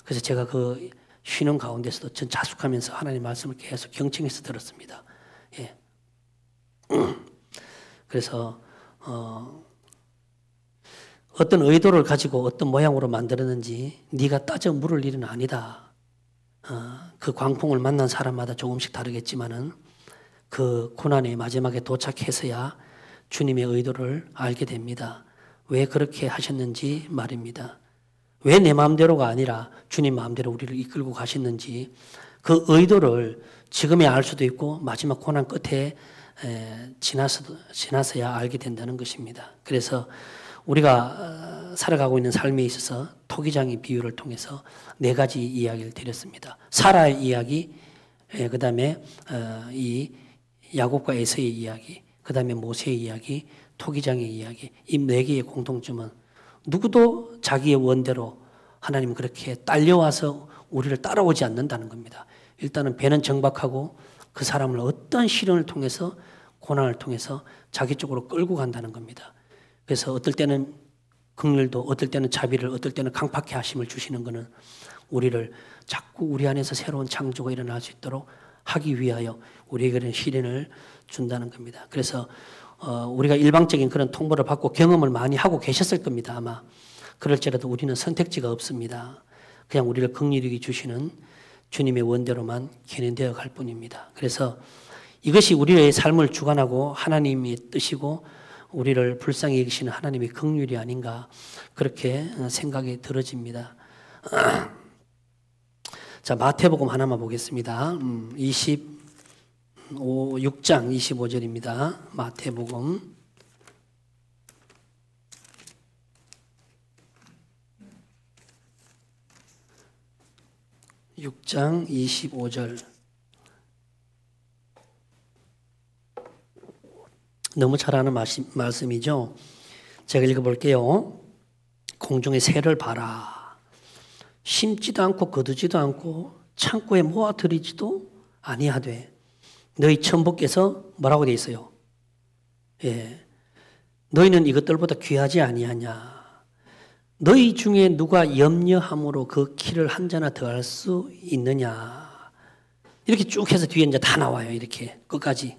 그래서 제가 그 쉬는 가운데서도 전 자숙하면서 하나님 말씀을 계속 경청해서 들었습니다. 예. 그래서 어떤 의도를 가지고 어떤 모양으로 만들었는지 네가 따져 물을 일은 아니다. 그 광풍을 만난 사람마다 조금씩 다르겠지만은 그 고난의 마지막에 도착해서야 주님의 의도를 알게 됩니다. 왜 그렇게 하셨는지 말입니다. 왜 내 마음대로가 아니라 주님 마음대로 우리를 이끌고 가셨는지 그 의도를 지금에 알 수도 있고 마지막 고난 끝에 지나서야 알게 된다는 것입니다. 그래서 우리가 살아가고 있는 삶에 있어서 토기장의 비유를 통해서 4가지 이야기를 드렸습니다. 사라의 이야기, 그 다음에 이 야곱과 에서의 이야기, 그 다음에 모세의 이야기, 토기장의 이야기, 이 4개의 공통점은 누구도 자기의 원대로 하나님은 그렇게 딸려와서 우리를 따라오지 않는다는 겁니다. 일단은 배는 정박하고 그 사람을 어떤 시련을 통해서 고난을 통해서 자기 쪽으로 끌고 간다는 겁니다. 그래서 어떨 때는 긍휼도 어떨 때는 자비를 어떨 때는 강팍히 하심을 주시는 것은 우리를 자꾸 우리 안에서 새로운 창조가 일어날 수 있도록 하기 위하여 우리에게 그런 시련을 준다는 겁니다. 그래서 우리가 일방적인 그런 통보를 받고 경험을 많이 하고 계셨을 겁니다. 아마 그럴지라도 우리는 선택지가 없습니다. 그냥 우리를 긍휼히 주시는 주님의 원대로만 견인되어 갈 뿐입니다. 그래서 이것이 우리의 삶을 주관하고 하나님의 뜻이고 우리를 불쌍히 여기시는 하나님의 긍휼이 아닌가 그렇게 생각이 들어집니다. 자, 마태복음 하나만 보겠습니다. 6장 25절입니다. 마태복음 6장 25절. 너무 잘 아는 말씀이죠. 제가 읽어볼게요. 공중의 새를 봐라. 심지도 않고 거두지도 않고 창고에 모아들이지도 아니하되 너희 천부께서 뭐라고 돼 있어요? 예, 너희는 이것들보다 귀하지 아니하냐. 너희 중에 누가 염려함으로 그 키를 한 자나 더할 수 있느냐. 이렇게 쭉 해서 뒤에 이제 다 나와요. 이렇게 끝까지.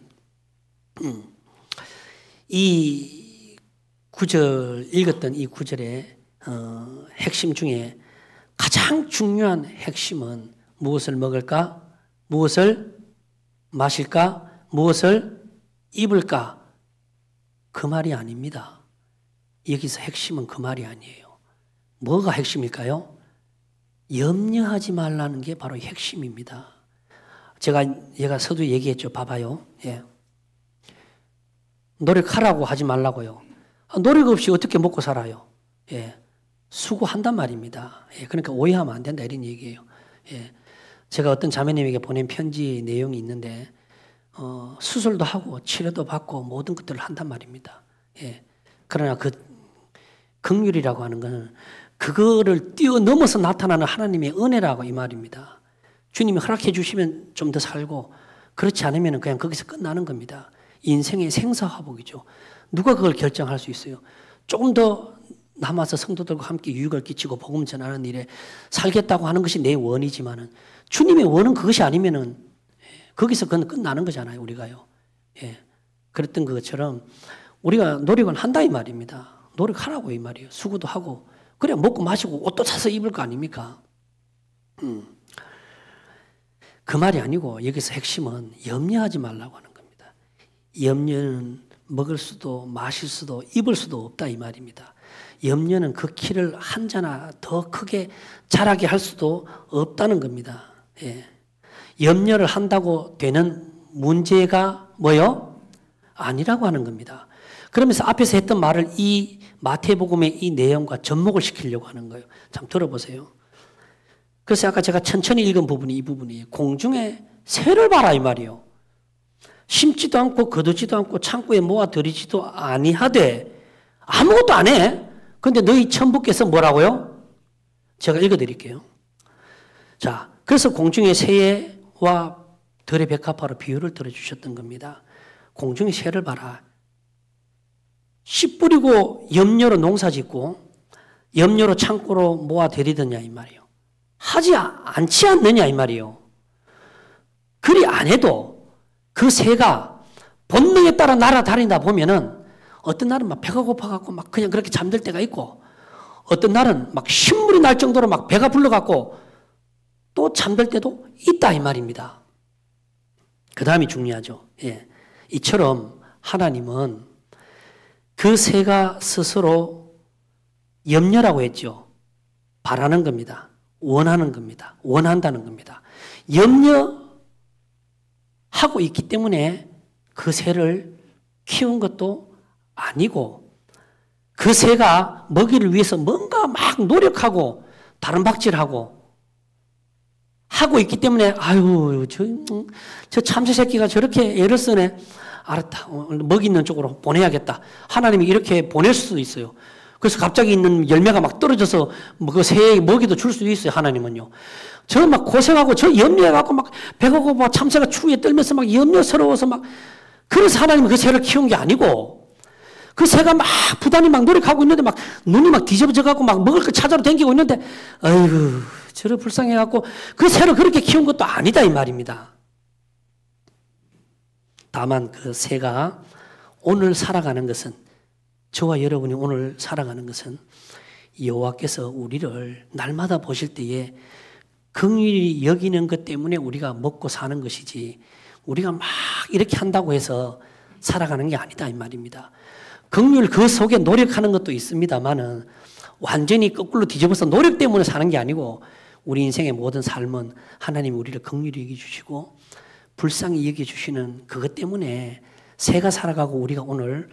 이 구절 읽었던 이 구절의 핵심 중에 가장 중요한 핵심은 무엇을 먹을까? 무엇을 마실까? 무엇을 입을까? 그 말이 아닙니다. 여기서 핵심은 그 말이 아니에요. 뭐가 핵심일까요? 염려하지 말라는 게 바로 핵심입니다. 얘가 서두에 얘기했죠. 봐봐요. 예. 노력하라고 하지 말라고요. 노력 없이 어떻게 먹고 살아요? 예. 수고한단 말입니다. 예. 그러니까 오해하면 안 된다 이런 얘기예요. 예. 제가 어떤 자매님에게 보낸 편지 내용이 있는데 수술도 하고 치료도 받고 모든 것들을 한단 말입니다. 예. 그러나 그 긍휼이라고 하는 것은 그거를 뛰어넘어서 나타나는 하나님의 은혜라고 이 말입니다. 주님이 허락해 주시면 좀 더 살고 그렇지 않으면 그냥 거기서 끝나는 겁니다. 인생의 생사화복이죠. 누가 그걸 결정할 수 있어요? 조금 더 남아서 성도들과 함께 유익을 끼치고 복음 전하는 일에 살겠다고 하는 것이 내 원이지만은 주님의 원은 그것이 아니면은 거기서 그건 끝나는 거잖아요, 우리가요. 예. 그랬던 것처럼 우리가 노력은 한다 이 말입니다. 노력하라고 이 말이에요. 수고도 하고 그래 먹고 마시고 옷도 사서 입을 거 아닙니까? 그 말이 아니고 여기서 핵심은 염려하지 말라고 하는 겁니다. 염려는 먹을 수도 마실 수도 입을 수도 없다 이 말입니다. 염려는 그 키를 한자나 더 크게 자라게 할 수도 없다는 겁니다. 예. 염려를 한다고 되는 문제가 뭐요? 아니라고 하는 겁니다. 그러면서 앞에서 했던 말을 이 마태복음의 이 내용과 접목을 시키려고 하는 거예요. 참 들어보세요. 그래서 아까 제가 천천히 읽은 부분이 이 부분이에요. 공중에 새를 봐라 이 말이요. 심지도 않고 거두지도 않고 창고에 모아들이지도 아니하되 아무것도 안 해. 그런데 너희 천부께서 뭐라고요? 제가 읽어드릴게요. 자, 그래서 공중의 새와 들의 백합화로 비유를 들어주셨던 겁니다. 공중의 새를 봐라. 씨 뿌리고 염료로 농사 짓고 염료로 창고로 모아 들이느냐 이 말이에요. 하지 않지 않느냐 이 말이에요. 그리 안 해도 그 새가 본능에 따라 날아다니다 보면은 어떤 날은 막 배가 고파갖고 막 그냥 그렇게 잠들 때가 있고 어떤 날은 막 신물이 날 정도로 막 배가 불러갖고 또 잠들 때도 있다 이 말입니다. 그 다음이 중요하죠. 예. 이처럼 하나님은 그 새가 스스로 염려라고 했죠. 바라는 겁니다. 원하는 겁니다. 원한다는 겁니다. 염려하고 있기 때문에 그 새를 키운 것도 아니고 그 새가 먹이를 위해서 뭔가 막 노력하고 다른 박질하고 하고 있기 때문에 아유 저 참새 새끼가 저렇게 애를 쓰네. 알았다. 먹이 있는 쪽으로 보내야겠다. 하나님이 이렇게 보낼 수도 있어요. 그래서 갑자기 있는 열매가 막 떨어져서 그 새에 먹이도 줄 수도 있어요. 하나님은요. 저 막 고생하고 저 염려해갖고 막 배가 고파 참새가 추위에 떨면서 막 염려스러워서 막 그래서 하나님은 그 새를 키운 게 아니고 그 새가 막 부단히 막 노력하고 있는데 막 눈이 막 뒤집어져갖고 막 먹을 거 찾아러 다니고 있는데 아이고 저를 불쌍해갖고 그 새를 그렇게 키운 것도 아니다 이 말입니다. 다만 그 새가 오늘 살아가는 것은 저와 여러분이 오늘 살아가는 것은 여호와께서 우리를 날마다 보실 때에 긍휼히 여기는 것 때문에 우리가 먹고 사는 것이지 우리가 막 이렇게 한다고 해서 살아가는 게 아니다 이 말입니다. 긍휼 그 속에 노력하는 것도 있습니다만은 완전히 거꾸로 뒤집어서 노력 때문에 사는 게 아니고 우리 인생의 모든 삶은 하나님이 우리를 긍휼히 여겨주시고 불쌍히 여겨주시는 그것 때문에 새가 살아가고 우리가 오늘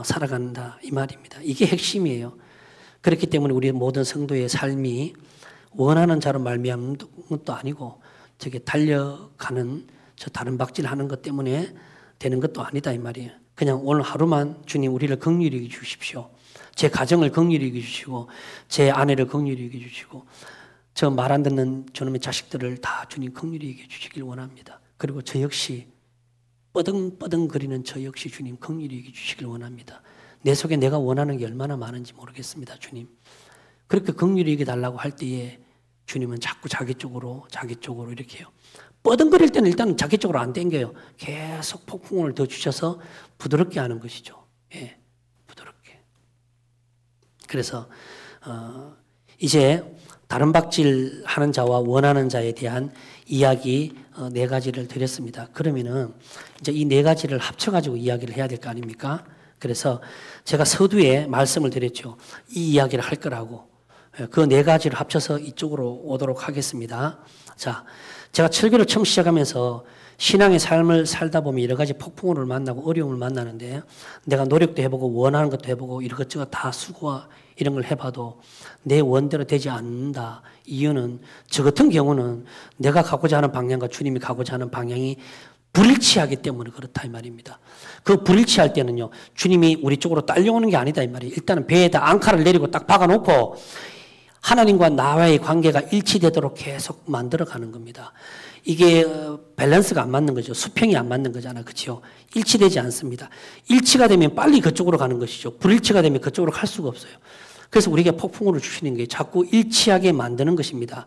살아간다 이 말입니다. 이게 핵심이에요. 그렇기 때문에 우리 모든 성도의 삶이 원하는 자로 말미암는 것도 아니고 저게 달려가는 저 다른 박질하는 것 때문에 되는 것도 아니다 이 말이에요. 그냥 오늘 하루만 주님 우리를 긍휼히 여겨주십시오. 제 가정을 긍휼히 여겨주시고 제 아내를 긍휼히 여겨주시고 저 말 안 듣는 저놈의 자식들을 다 주님 긍휼히 여겨주시길 원합니다. 그리고 저 역시 뻐덩뻐덩거리는 저 역시 주님 긍휼히 여겨주시길 원합니다. 내 속에 내가 원하는 게 얼마나 많은지 모르겠습니다. 주님. 그렇게 긍휼히 여겨달라고 할 때에 주님은 자꾸 자기 쪽으로 이렇게 해요. 뻐덩거릴 때는 일단 자기 쪽으로 안 당겨요. 계속 폭풍을 더 주셔서 부드럽게 하는 것이죠. 예, 부드럽게. 그래서 이제 다른 박질 하는 자와 원하는 자에 대한 이야기 4가지를 드렸습니다. 그러면은 이제 이 4가지를 합쳐가지고 이야기를 해야 될 거 아닙니까? 그래서 제가 서두에 말씀을 드렸죠. 이 이야기를 할 거라고. 그 4가지를 합쳐서 이쪽으로 오도록 하겠습니다. 자, 제가 설교를 처음 시작하면서 신앙의 삶을 살다 보면 여러 가지 폭풍우를 만나고 어려움을 만나는데 내가 노력도 해보고 원하는 것도 해보고 이것저것 다 수고와 이런 걸 해봐도 내 원대로 되지 않는다. 이유는 저 같은 경우는 내가 가고자 하는 방향과 주님이 가고자 하는 방향이 불일치하기 때문에 그렇다 이 말입니다. 그 불일치할 때는요. 주님이 우리 쪽으로 딸려오는 게 아니다 이 말이에요. 일단은 배에다 앙카를 내리고 딱 박아놓고 하나님과 나와의 관계가 일치되도록 계속 만들어가는 겁니다. 이게 밸런스가 안 맞는 거죠. 수평이 안 맞는 거잖아. 그렇죠? 일치되지 않습니다. 일치가 되면 빨리 그쪽으로 가는 것이죠. 불일치가 되면 그쪽으로 갈 수가 없어요. 그래서 우리에게 폭풍우를 주시는 게 자꾸 일치하게 만드는 것입니다.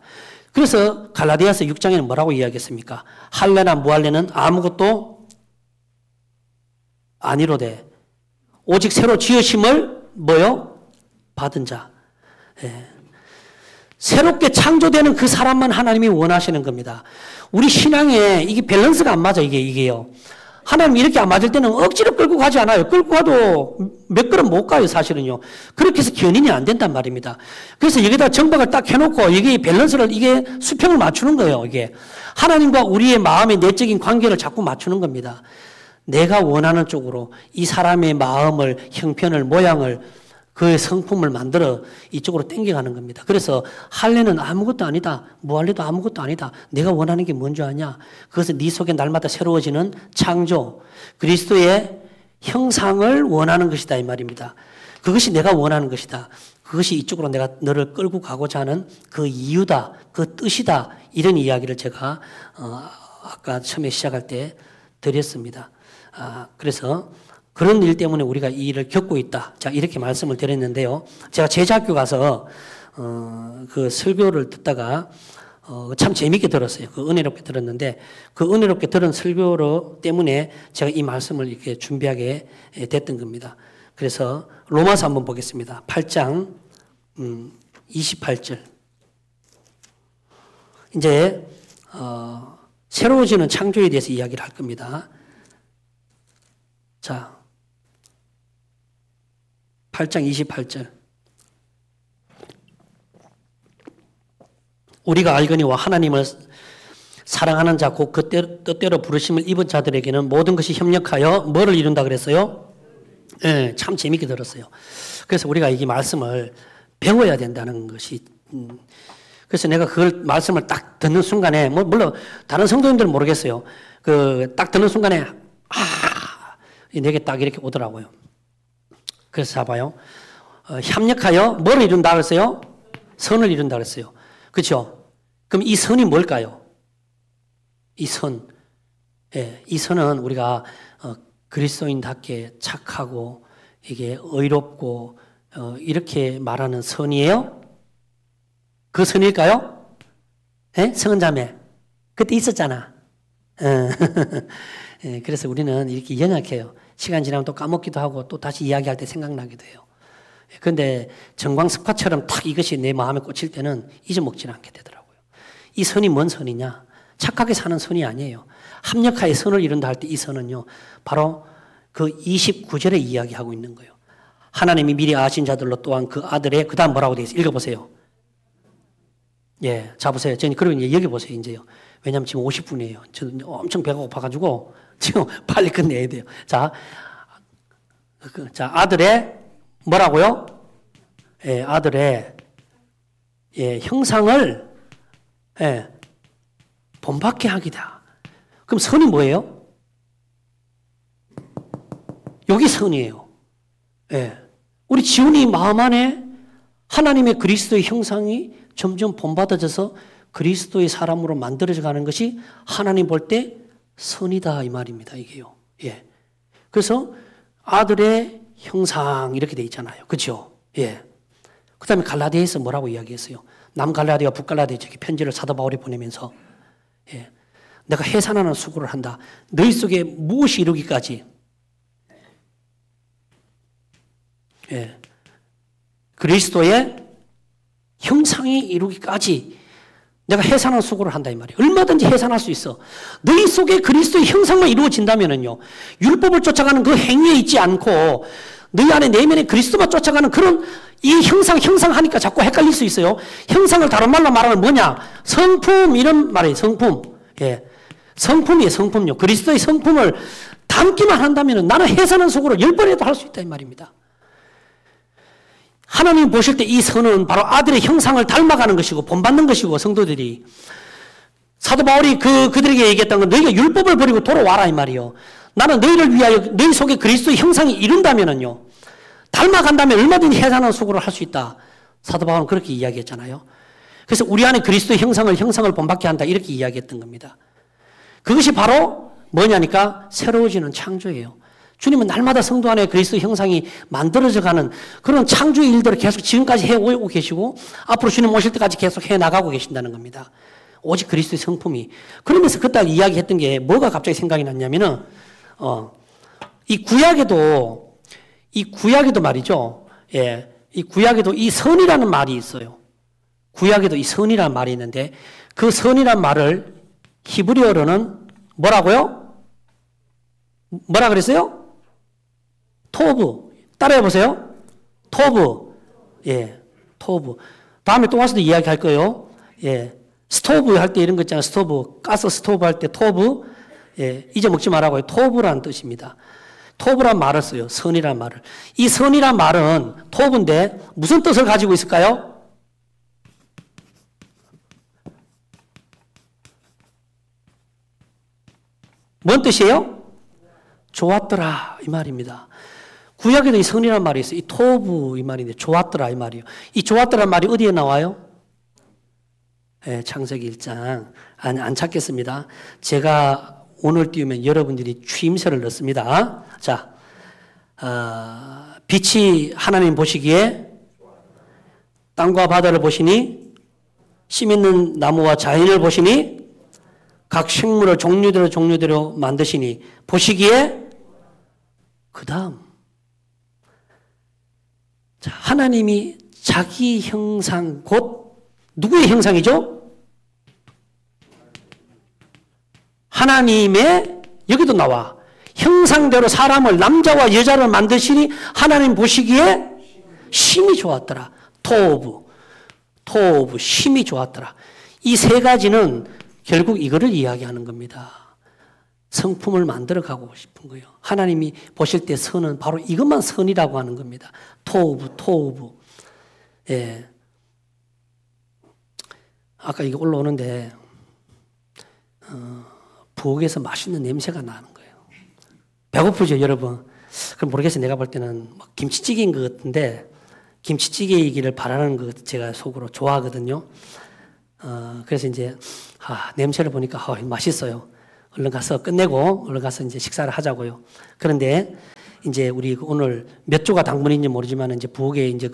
그래서 갈라디아서 6장에는 뭐라고 이야기했습니까? 할례나 무할례는 아무것도 아니로되 오직 새로 지으심을 뭐요? 받은 자. 예. 새롭게 창조되는 그 사람만 하나님이 원하시는 겁니다. 우리 신앙에 이게 밸런스가 안 맞아, 이게요. 하나님 이렇게 안 맞을 때는 억지로 끌고 가지 않아요. 끌고 가도 몇 걸음 못 가요, 사실은요. 그렇게 해서 견인이 안 된단 말입니다. 그래서 여기다 정박을 딱 해놓고 이게 밸런스를, 이게 수평을 맞추는 거예요, 이게. 하나님과 우리의 마음의 내적인 관계를 자꾸 맞추는 겁니다. 내가 원하는 쪽으로 이 사람의 마음을, 형편을, 모양을 그의 성품을 만들어 이쪽으로 땡겨가는 겁니다. 그래서 할례는 아무것도 아니다. 무할례도 아무것도 아니다. 내가 원하는 게 뭔지 아냐? 그것은 네 속에 날마다 새로워지는 창조, 그리스도의 형상을 원하는 것이다 이 말입니다. 그것이 내가 원하는 것이다. 그것이 이쪽으로 내가 너를 끌고 가고자 하는 그 이유다. 그 뜻이다. 이런 이야기를 제가 아까 처음에 시작할 때 드렸습니다. 그래서 그런 일 때문에 우리가 이 일을 겪고 있다. 자, 이렇게 말씀을 드렸는데요. 제가 제자학교 가서 그 설교를 듣다가 참 재밌게 들었어요. 그 은혜롭게 들었는데 그 은혜롭게 들은 설교 때문에 제가 이 말씀을 이렇게 준비하게 됐던 겁니다. 그래서 로마서 한번 보겠습니다. 8장 28절. 이제 새로워지는 창조에 대해서 이야기를 할 겁니다. 자, 8장 28절. 우리가 알거니와 하나님을 사랑하는 자 곧 그 뜻대로 부르심을 입은 자들에게는 모든 것이 협력하여 뭐를 이룬다 그랬어요? 네, 참 재밌게 들었어요. 그래서 우리가 이 말씀을 배워야 된다는 것이 그래서 내가 그걸 말씀을 딱 듣는 순간에 물론 다른 성도님들은 모르겠어요. 그 딱 듣는 순간에 내게 딱 이렇게 오더라고요. 그래서 잡아요. 협력하여 뭐를 이룬다 그랬어요? 선을 이룬다 그랬어요. 그렇죠? 그럼 이 선이 뭘까요? 이 선. 예, 이 선은 우리가 그리스도인답게 착하고 이게 의롭고 이렇게 말하는 선이에요? 그 선일까요? 예? 성은자매. 그때 있었잖아. 예, 그래서 우리는 이렇게 연약해요. 시간 지나면 또 까먹기도 하고 또 다시 이야기할 때 생각나기도 해요. 그런데 정광석화처럼 탁 이것이 내 마음에 꽂힐 때는 잊어먹지는 않게 되더라고요. 이 선이 뭔 선이냐? 착하게 사는 선이 아니에요. 합력하여 선을 이룬다 할 때 이 선은요. 바로 그 29절에 이야기하고 있는 거예요. 하나님이 미리 아신 자들로 또한 그 아들의 그 다음 뭐라고 되어 있어요? 읽어보세요. 예, 자 보세요. 저는 그러면 여기 보세요. 이제요. 왜냐하면 지금 50분이에요. 저는 엄청 배가 고파가지고 지금 빨리 끝내야 돼요. 자, 아들의 뭐라고요? 예, 아들의 형상을 본받게 하기다. 그럼 선이 뭐예요? 여기 선이에요. 예, 우리 지훈이 마음 안에 하나님의 그리스도의 형상이 점점 본받아져서 그리스도의 사람으로 만들어져 가는 것이 하나님 볼 때 선이다 이 말입니다. 이게요. 예. 그래서 아들의 형상 이렇게 돼 있잖아요. 그렇죠? 예. 그다음에 갈라디아에서 뭐라고 이야기했어요? 남갈라디아 북갈라디아 저기 편지를 사도 바울이 보내면서 예. 내가 해산하는 수고를 한다. 너희 속에 무엇이 이루기까지 예. 그리스도의 형상이 이루기까지 내가 해산한 수고를 한다 이 말이에요. 얼마든지 해산할 수 있어. 너희 속에 그리스도의 형상만 이루어진다면은요, 율법을 쫓아가는 그 행위에 있지 않고 너희 안에 내면에 그리스도만 쫓아가는 그런 이 형상하니까 자꾸 헷갈릴 수 있어요. 형상을 다른 말로 말하면 뭐냐? 성품 이런 말이에요. 성품. 예. 성품이에요. 성품요. 그리스도의 성품을 담기만 한다면 나는 해산한 수고를 10번이라도 할 수 있다 이 말입니다. 하나님 보실 때 이 선은 바로 아들의 형상을 닮아가는 것이고 본받는 것이고 성도들이 사도 바울이 그들에게 얘기했던 건 너희가 율법을 버리고 돌아와라 이 말이요. 나는 너희를 위하여 너희 속에 그리스도의 형상이 이룬다면은요, 닮아간다면 얼마든지 해산한 수고를 할 수 있다. 사도 바울은 그렇게 이야기했잖아요. 그래서 우리 안에 그리스도의 형상을 본받게 한다 이렇게 이야기했던 겁니다. 그것이 바로 뭐냐니까 새로워지는 창조예요. 주님은 날마다 성도 안에 그리스도의 형상이 만들어져 가는 그런 창조의 일들을 계속 지금까지 해오고 계시고 앞으로 주님 오실 때까지 계속 해나가고 계신다는 겁니다. 오직 그리스도의 성품이. 그러면서 그때 이야기했던 게 뭐가 갑자기 생각이 났냐면은 이 구약에도 말이죠. 예, 이 구약에도 이 선이라는 말이 있어요. 구약에도 이 선이라는 말이 있는데 그 선이라는 말을 히브리어로는 뭐라고요? 뭐라 그랬어요? 토브. 따라해 보세요. 토브. 예, 토브. 다음에 또 와서도 이야기할 거예요. 예, 스토브 할 때 이런 거 있잖아요. 스토브. 가스 스토브 할 때 토브. 예, 잊어먹지 말라고요. 토브라는 뜻입니다. 토브란 말을 써요. 선이란 말을. 이 선이란 말은 토브인데 무슨 뜻을 가지고 있을까요? 뭔 뜻이에요? 좋았더라 이 말입니다. 구약에도 이 선이란 말이 있어요. 이 토브 이 말인데 좋았더라 이 말이에요. 이 좋았더라 말이 어디에 나와요? 네, 창세기 1장. 안 찾겠습니다. 제가 오늘 띄우면 여러분들이 추임새를 넣습니다. 자, 빛이 하나님 보시기에 땅과 바다를 보시니 씨 있는 나무와 자연을 보시니 각 식물을 종류대로 만드시니 보시기에 그 다음 자, 하나님이 자기 형상 곧 누구의 형상이죠? 하나님의 여기도 나와 형상대로 사람을 남자와 여자를 만드시니 하나님 보시기에 심히 좋았더라. 토브 심히 좋았더라. 이 세 가지는 결국 이거를 이야기하는 겁니다. 성품을 만들어가고 싶은 거예요. 하나님이 보실 때 선은 바로 이것만 선이라고 하는 겁니다. 토브. 예. 아까 이거 올라오는데 부엌에서 맛있는 냄새가 나는 거예요. 배고프죠, 여러분? 그럼 모르겠어요. 내가 볼 때는 김치찌개인 것 같은데 김치찌개이기를 바라는 것 제가 속으로 좋아하거든요. 그래서 이제 냄새를 보니까 맛있어요. 얼른 가서 끝내고 얼른 가서 이제 식사를 하자고요. 그런데 이제 우리 오늘 몇 조가 당번인지 모르지만 이제 부엌에 이제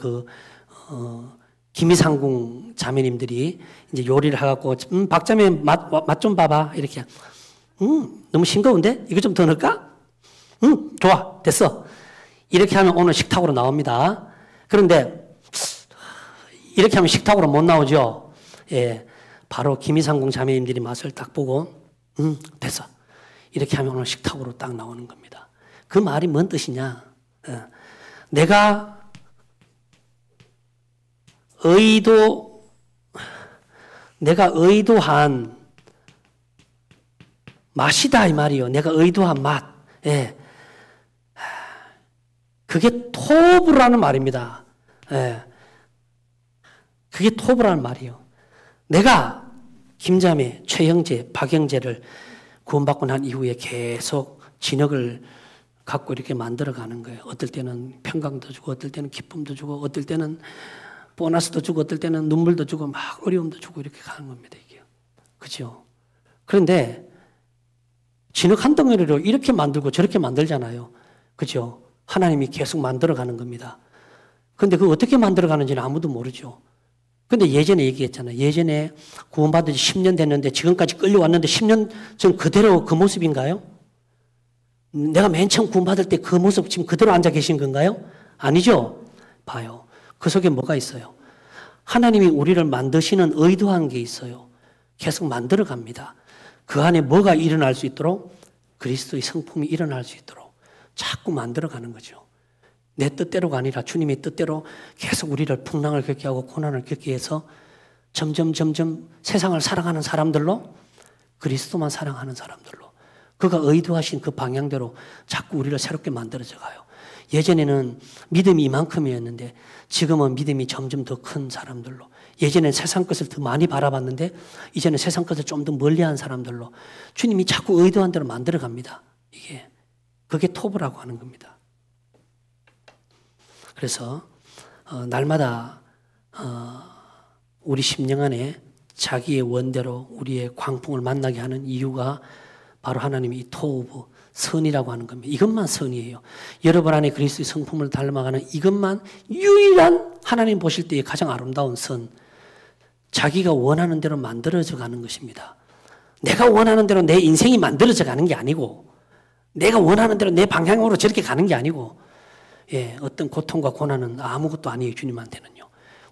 김이상궁 자매님들이 이제 요리를 해갖고 박자매 맛 좀 봐봐 이렇게 너무 싱거운데 이거 좀 더 넣을까? 좋아 됐어 이렇게 하면 오늘 식탁으로 나옵니다. 그런데 이렇게 하면 식탁으로 못 나오죠. 예, 바로 김이상궁 자매님들이 맛을 딱 보고 됐어 이렇게 하면 오늘 식탁으로 딱 나오는 겁니다. 그 말이 뭔 뜻이냐? 내가 의도한 맛이다 이 말이요. 내가 의도한 맛. 예. 그게 토브라는 말입니다. 예. 그게 토브라는 말이요. 내가 김자매, 최형제, 박형제를 구원받고 난 이후에 계속 진흙을 갖고 이렇게 만들어가는 거예요. 어떨 때는 평강도 주고, 어떨 때는 기쁨도 주고, 어떨 때는 보너스도 주고, 어떨 때는 눈물도 주고, 막 어려움도 주고 이렇게 가는 겁니다. 이게 그죠? 그런데 진흙 한 덩어리로 이렇게 만들고 저렇게 만들잖아요. 그죠? 하나님이 계속 만들어가는 겁니다. 그런데 그거 어떻게 만들어가는지는 아무도 모르죠. 근데 예전에 얘기했잖아요. 예전에 구원받은 지 10년 됐는데 지금까지 끌려왔는데 10년 전 그대로 그 모습인가요? 내가 맨 처음 구원받을 때 그 모습 지금 그대로 앉아 계신 건가요? 아니죠? 봐요. 그 속에 뭐가 있어요? 하나님이 우리를 만드시는 의도한 게 있어요. 계속 만들어 갑니다. 그 안에 뭐가 일어날 수 있도록 그리스도의 성품이 일어날 수 있도록 자꾸 만들어 가는 거죠. 내 뜻대로가 아니라 주님의 뜻대로 계속 우리를 풍랑을 겪게 하고 고난을 겪게 해서 점점 세상을 사랑하는 사람들로 그리스도만 사랑하는 사람들로 그가 의도하신 그 방향대로 자꾸 우리를 새롭게 만들어져 가요. 예전에는 믿음이 이만큼이었는데 지금은 믿음이 점점 더 큰 사람들로 예전에는 세상 것을 더 많이 바라봤는데 이제는 세상 것을 좀 더 멀리한 사람들로 주님이 자꾸 의도한 대로 만들어 갑니다. 그게 토부라고 하는 겁니다. 그래서 날마다 우리 심령 안에 자기의 원대로 우리의 광풍을 만나게 하는 이유가 바로 하나님이 이 토부 선이라고 하는 겁니다. 이것만 선이에요. 여러분 안에 그리스도의 성품을 닮아가는 이것만 유일한 하나님 보실 때의 가장 아름다운 선. 자기가 원하는 대로 만들어져 가는 것입니다. 내가 원하는 대로 내 인생이 만들어져 가는 게 아니고 내가 원하는 대로 내 방향으로 저렇게 가는 게 아니고 어떤 고통과 고난은 아무것도 아니에요. 주님한테는요.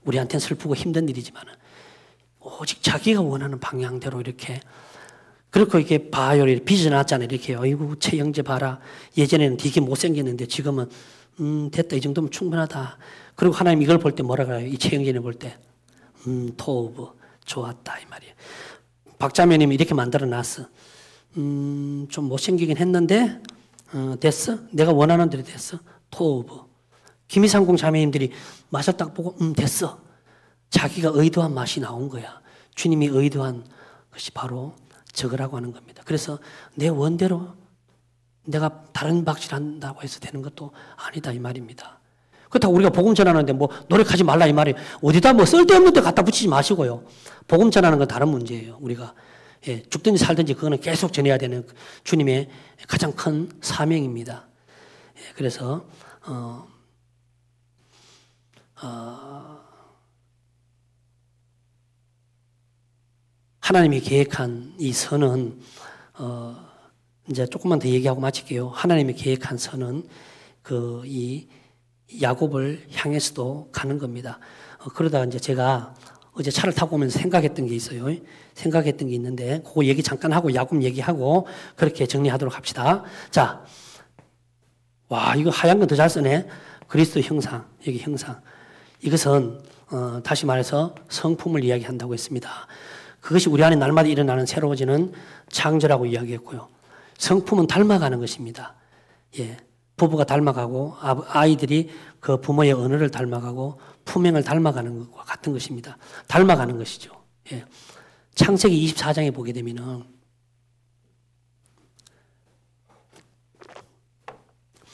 우리한테는 슬프고 힘든 일이지만 오직 자기가 원하는 방향대로 이렇게 그렇고 이렇게 봐요. 이렇게 빚어놨잖아요. 이렇게 어이구 제 형제 봐라. 예전에는 되게 못생겼는데 지금은 됐다. 이 정도면 충분하다. 그리고 하나님 이걸 볼 때 뭐라 그래요? 이 제 형제를 볼 때 토브 좋았다 이 말이에요. 박자매님이 이렇게 만들어놨어. 좀 못생기긴 했는데 됐어? 내가 원하는 대로 됐어? 토브. 김희상공 자매님들이 맛을 딱 보고 됐어. 자기가 의도한 맛이 나온 거야. 주님이 의도한 것이 바로 저거라고 하는 겁니다. 그래서 내 원대로 내가 다른 박질한다고 해서 되는 것도 아니다 이 말입니다. 그렇다고 우리가 복음 전하는데 뭐 노력하지 말라 이 말이 어디다 뭐 쓸데없는 데 갖다 붙이지 마시고요. 복음 전하는 건 다른 문제예요. 우리가 죽든지 살든지 그거는 계속 전해야 되는 주님의 가장 큰 사명입니다. 그래서 하나님이 계획한 이 선은 이제 조금만 더 얘기하고 마칠게요. 하나님이 계획한 선은 이 야곱을 향해서도 가는 겁니다. 그러다가 이제 제가 어제 차를 타고 오면서 생각했던 게 있어요. 생각했던 게 있는데 그거 얘기 잠깐 하고 야곱 얘기하고 그렇게 정리하도록 합시다. 자, 와 이거 하얀 건 더 잘 쓰네. 그리스도 형상, 여기 형상. 이것은 다시 말해서 성품을 이야기한다고 했습니다. 그것이 우리 안에 날마다 일어나는 새로워지는 창조라고 이야기했고요. 성품은 닮아가는 것입니다. 부부가 닮아가고 아이들이 그 부모의 언어를 닮아가고 품행을 닮아가는 것과 같은 것입니다. 닮아가는 것이죠. 창세기 24장에 보게 되면은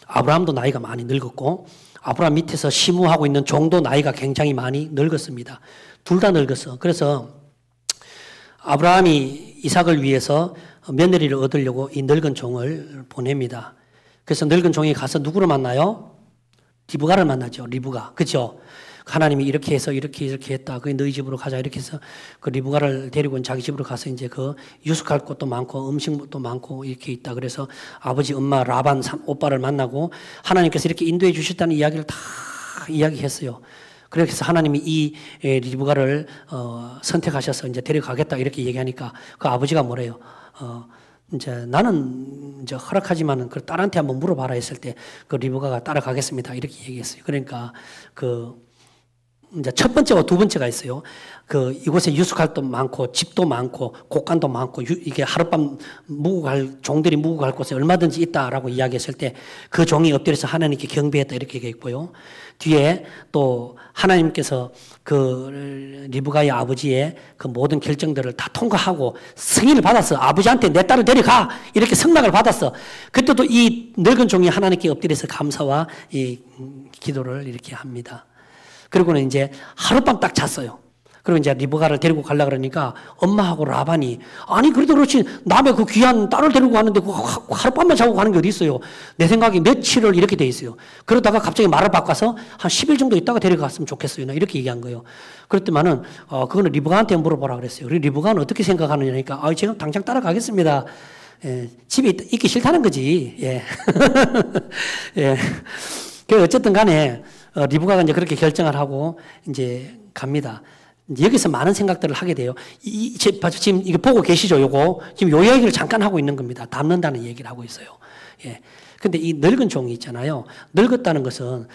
아브라함도 나이가 많이 늙었고 아브라함 밑에서 시무하고 있는 종도 나이가 굉장히 많이 늙었습니다. 둘 다 늙었어. 그래서 아브라함이 이삭을 위해서 며느리를 얻으려고 이 늙은 종을 보냅니다. 그래서 늙은 종이 가서 누구를 만나요? 리브가를 만나죠. 리브가. 그렇죠? 하나님이 이렇게 해서 이렇게 했다. 그 너희 집으로 가자. 이렇게 해서 그 리브가를 데리고 자기 집으로 가서 이제 그 유숙할 곳도 많고 음식도 많고 이렇게 있다. 그래서 아버지, 엄마, 라반 오빠를 만나고 하나님께서 이렇게 인도해 주셨다는 이야기를 다 이야기했어요. 그래서 하나님이 이 리브가를 선택하셔서 이제 데려가겠다 이렇게 얘기하니까 그 아버지가 뭐래요? 이제 나는 이제 허락하지만은 그 딸한테 한번 물어봐라 했을 때 그 리브가가 따라가겠습니다 이렇게 얘기했어요. 그러니까 이제 첫 번째와 두 번째가 있어요. 이곳에 유숙할 것도 많고 집도 많고 곡간도 많고 이게 하룻밤 종들이 묵고 갈 곳에 얼마든지 있다라고 이야기했을 때 그 종이 엎드려서 하나님께 경배했다 이렇게 얘기했고요. 뒤에 또 하나님께서 그 리브가의 아버지의 그 모든 결정들을 다 통과하고 승인을 받았어. 아버지한테 내 딸을 데려가 이렇게 승낙을 받았어. 그때도 이 늙은 종이 하나님께 엎드려서 감사와 이 기도를 이렇게 합니다. 그리고는 이제 하룻밤 딱 잤어요. 그리고 이제 리브가를 데리고 가려고 그러니까 엄마하고 라반이 아니 그래도 그렇지 남의 그 귀한 딸을 데리고 가는데 그 하룻밤만 자고 가는 게 어디 있어요. 내 생각에 며칠을 이렇게 돼 있어요. 그러다가 갑자기 말을 바꿔서 한 10일 정도 있다가 데려갔으면 좋겠어요. 이렇게 얘기한 거예요. 그랬더니만은 그거는 리브가한테 물어보라 그랬어요. 그리고 리브가는 어떻게 생각하느냐니까 제가 당장 따라가겠습니다. 집에 있기 싫다는 거지. 예. 어쨌든 간에 리브가가 이제 그렇게 결정을 하고 이제 갑니다. 여기서 많은 생각들을 하게 돼요. 지금 이거 보고 계시죠? 요거. 지금 요 얘기를 잠깐 하고 있는 겁니다. 닮는다는 얘기를 하고 있어요. 예. 근데 이 늙은 종이 있잖아요. 늙었다는 것은,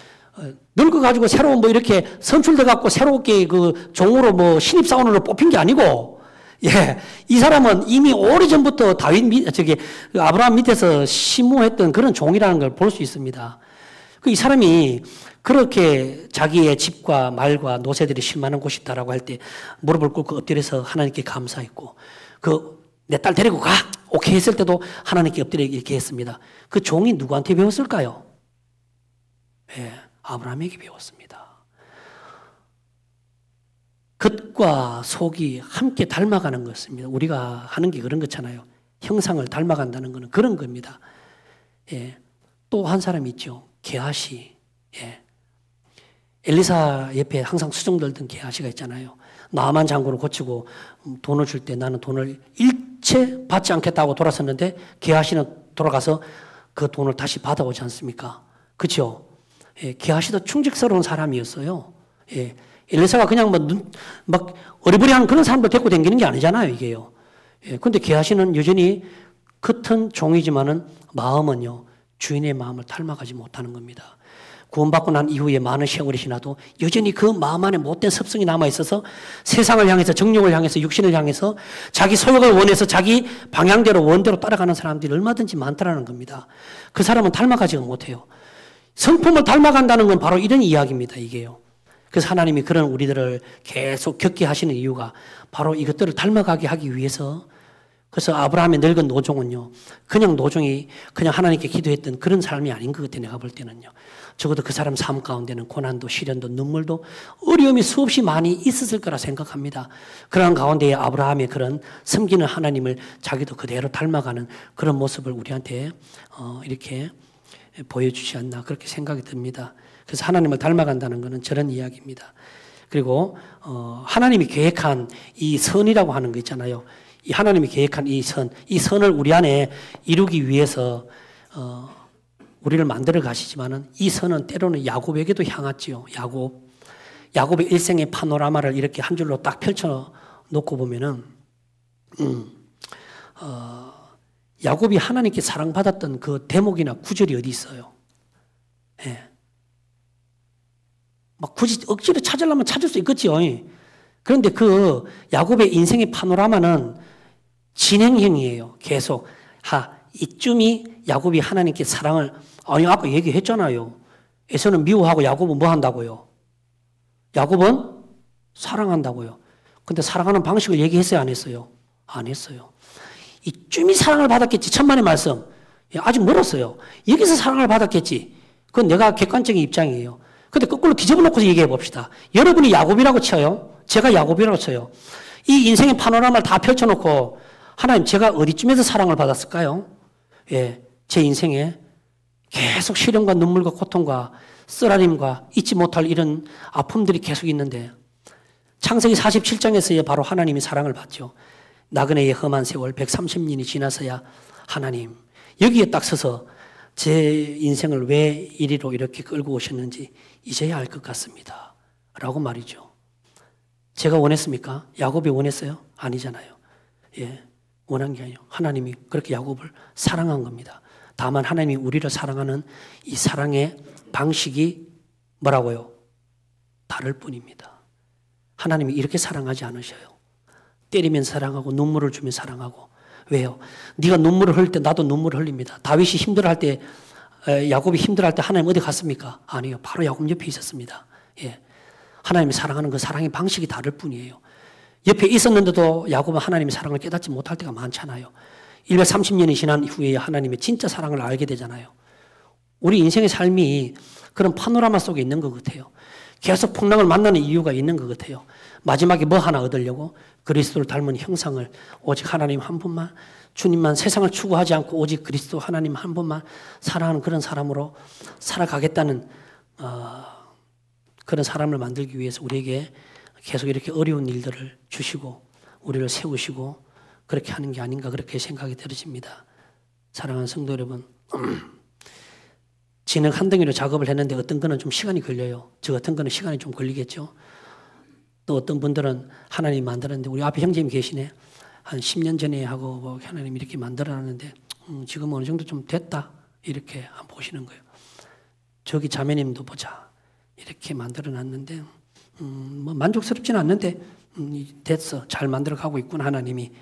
늙어가지고 새로운 뭐 이렇게 선출돼갖고 새롭게 그 종으로 뭐 신입사원으로 뽑힌 게 아니고, 예. 이 사람은 이미 오래전부터 아브라함 밑에서 심무했던 그런 종이라는 걸 볼 수 있습니다. 이 사람이 그렇게 자기의 집과 말과 노새들이 쉴만한 곳이 있다라고 할 때 무릎을 꿇고 엎드려서 하나님께 감사했고, 내 딸 데리고 가! 오케이 했을 때도 하나님께 엎드려 이렇게 했습니다. 그 종이 누구한테 배웠을까요? 예, 아브라함에게 배웠습니다. 겉과 속이 함께 닮아가는 것입니다. 우리가 하는 게 그런 거잖아요. 형상을 닮아간다는 것은 그런 겁니다. 예, 또 한 사람이 있죠. 게하시. 예. 엘리사 옆에 항상 수종 들던 게하시가 있잖아요. 나만 장군을 고치고 돈을 줄 때 나는 돈을 일체 받지 않겠다고 돌아섰는데 게하시는 돌아가서 그 돈을 다시 받아오지 않습니까? 그렇죠? 예, 게하시도 충직스러운 사람이었어요. 예. 엘리사가 그냥 막 어리버리한 그런 사람들 데리고 다니는 게 아니잖아요, 이게요. 예. 근데 게하시는 여전히 겉은 종이지만은 마음은요, 주인의 마음을 닮아가지 못하는 겁니다. 구원받고 난 이후에 많은 세월이 지나도 여전히 그 마음 안에 못된 습성이 남아있어서 세상을 향해서, 정욕을 향해서, 육신을 향해서 자기 소욕을 원해서 자기 방향대로 원대로 따라가는 사람들이 얼마든지 많다라는 겁니다. 그 사람은 닮아가지 못해요. 성품을 닮아간다는 건 바로 이런 이야기입니다, 이게요. 그래서 하나님이 그런 우리들을 계속 겪게 하시는 이유가 바로 이것들을 닮아가게 하기 위해서. 그래서 아브라함의 늙은 노종은요, 그냥 노종이 그냥 하나님께 기도했던 그런 삶이 아닌 것 같아요, 내가 볼 때는요. 적어도 그 사람 삶 가운데는 고난도, 시련도, 눈물도, 어려움이 수없이 많이 있었을 거라 생각합니다. 그런 가운데에 아브라함의 그런 섬기는 하나님을 자기도 그대로 닮아가는 그런 모습을 우리한테 이렇게 보여주지 않나, 그렇게 생각이 듭니다. 그래서 하나님을 닮아간다는 것은 저런 이야기입니다. 그리고 하나님이 계획한 이 선이라고 하는 거 있잖아요. 이 하나님이 계획한 이 선을 우리 안에 이루기 위해서 우리를 만들어 가시지만은 이 선은 때로는 야곱에게도 향하지요. 야곱의 일생의 파노라마를 이렇게 한 줄로 딱 펼쳐 놓고 보면은 야곱이 하나님께 사랑받았던 그 대목이나 구절이 어디 있어요? 예. 막 굳이 억지로 찾으려면 찾을 수 있겠지요. 그런데 그 야곱의 인생의 파노라마는 진행형이에요. 계속. 이쯤이 야곱이 하나님께 사랑을, 아까 얘기했잖아요. 에서는 미워하고 야곱은 뭐 한다고요? 야곱은 사랑한다고요. 근데 사랑하는 방식을 얘기했어요, 안 했어요? 안 했어요. 이쯤이 사랑을 받았겠지. 천만의 말씀. 아직 멀었어요. 여기서 사랑을 받았겠지. 그건 내가 객관적인 입장이에요. 근데 거꾸로 뒤집어 놓고서 얘기해 봅시다. 여러분이 야곱이라고 쳐요. 제가 야곱이라고 쳐요. 이 인생의 파노라마를 다 펼쳐놓고 하나님, 제가 어디쯤에서 사랑을 받았을까요? 예, 제 인생에 계속 시련과 눈물과 고통과 쓰라림과 잊지 못할 이런 아픔들이 계속 있는데 창세기 47장에서 바로 하나님이 사랑을 받죠. 나그네의 험한 세월 130년이 지나서야 하나님, 여기에 딱 서서 제 인생을 왜 이리로 이렇게 끌고 오셨는지 이제야 알 것 같습니다. 라고 말이죠. 제가 원했습니까? 야곱이 원했어요? 아니잖아요. 예, 원한 게 아니에요. 하나님이 그렇게 야곱을 사랑한 겁니다. 다만 하나님이 우리를 사랑하는 이 사랑의 방식이 뭐라고요? 다를 뿐입니다. 하나님이 이렇게 사랑하지 않으셔요. 때리면 사랑하고 눈물을 주면 사랑하고. 왜요? 네가 눈물을 흘릴 때 나도 눈물을 흘립니다. 다윗이 힘들어할 때, 야곱이 힘들어할 때 하나님 어디 갔습니까? 아니요. 바로 야곱 옆에 있었습니다. 예. 하나님이 사랑하는 그 사랑의 방식이 다를 뿐이에요. 옆에 있었는데도 야곱은 하나님의 사랑을 깨닫지 못할 때가 많잖아요. 130년이 지난 이후에 하나님의 진짜 사랑을 알게 되잖아요. 우리 인생의 삶이 그런 파노라마 속에 있는 것 같아요. 계속 풍랑을 만나는 이유가 있는 것 같아요. 마지막에 뭐 하나 얻으려고 그리스도를 닮은 형상을 오직 하나님 한 분만, 주님만, 세상을 추구하지 않고 오직 그리스도 하나님 한 분만 사랑하는 그런 사람으로 살아가겠다는 그런 사람을 만들기 위해서 우리에게 계속 이렇게 어려운 일들을 주시고 우리를 세우시고 그렇게 하는 게 아닌가, 그렇게 생각이 들어집니다. 사랑하는 성도 여러분, 진흙 한 덩이로 작업을 했는데 어떤 거는 좀 시간이 걸려요. 저 같은 거는 시간이 좀 걸리겠죠. 또 어떤 분들은 하나님 만들었는데 우리 앞에 형제님 계시네. 한 10년 전에 하고 뭐 하나님 이렇게 만들어놨는데 지금 어느 정도 좀 됐다. 이렇게 한번 보시는 거예요. 저기 자매님도 보자. 이렇게 만들어놨는데 뭐 만족스럽지는 않는데 됐어. 잘 만들어가고 있구나 하나님이.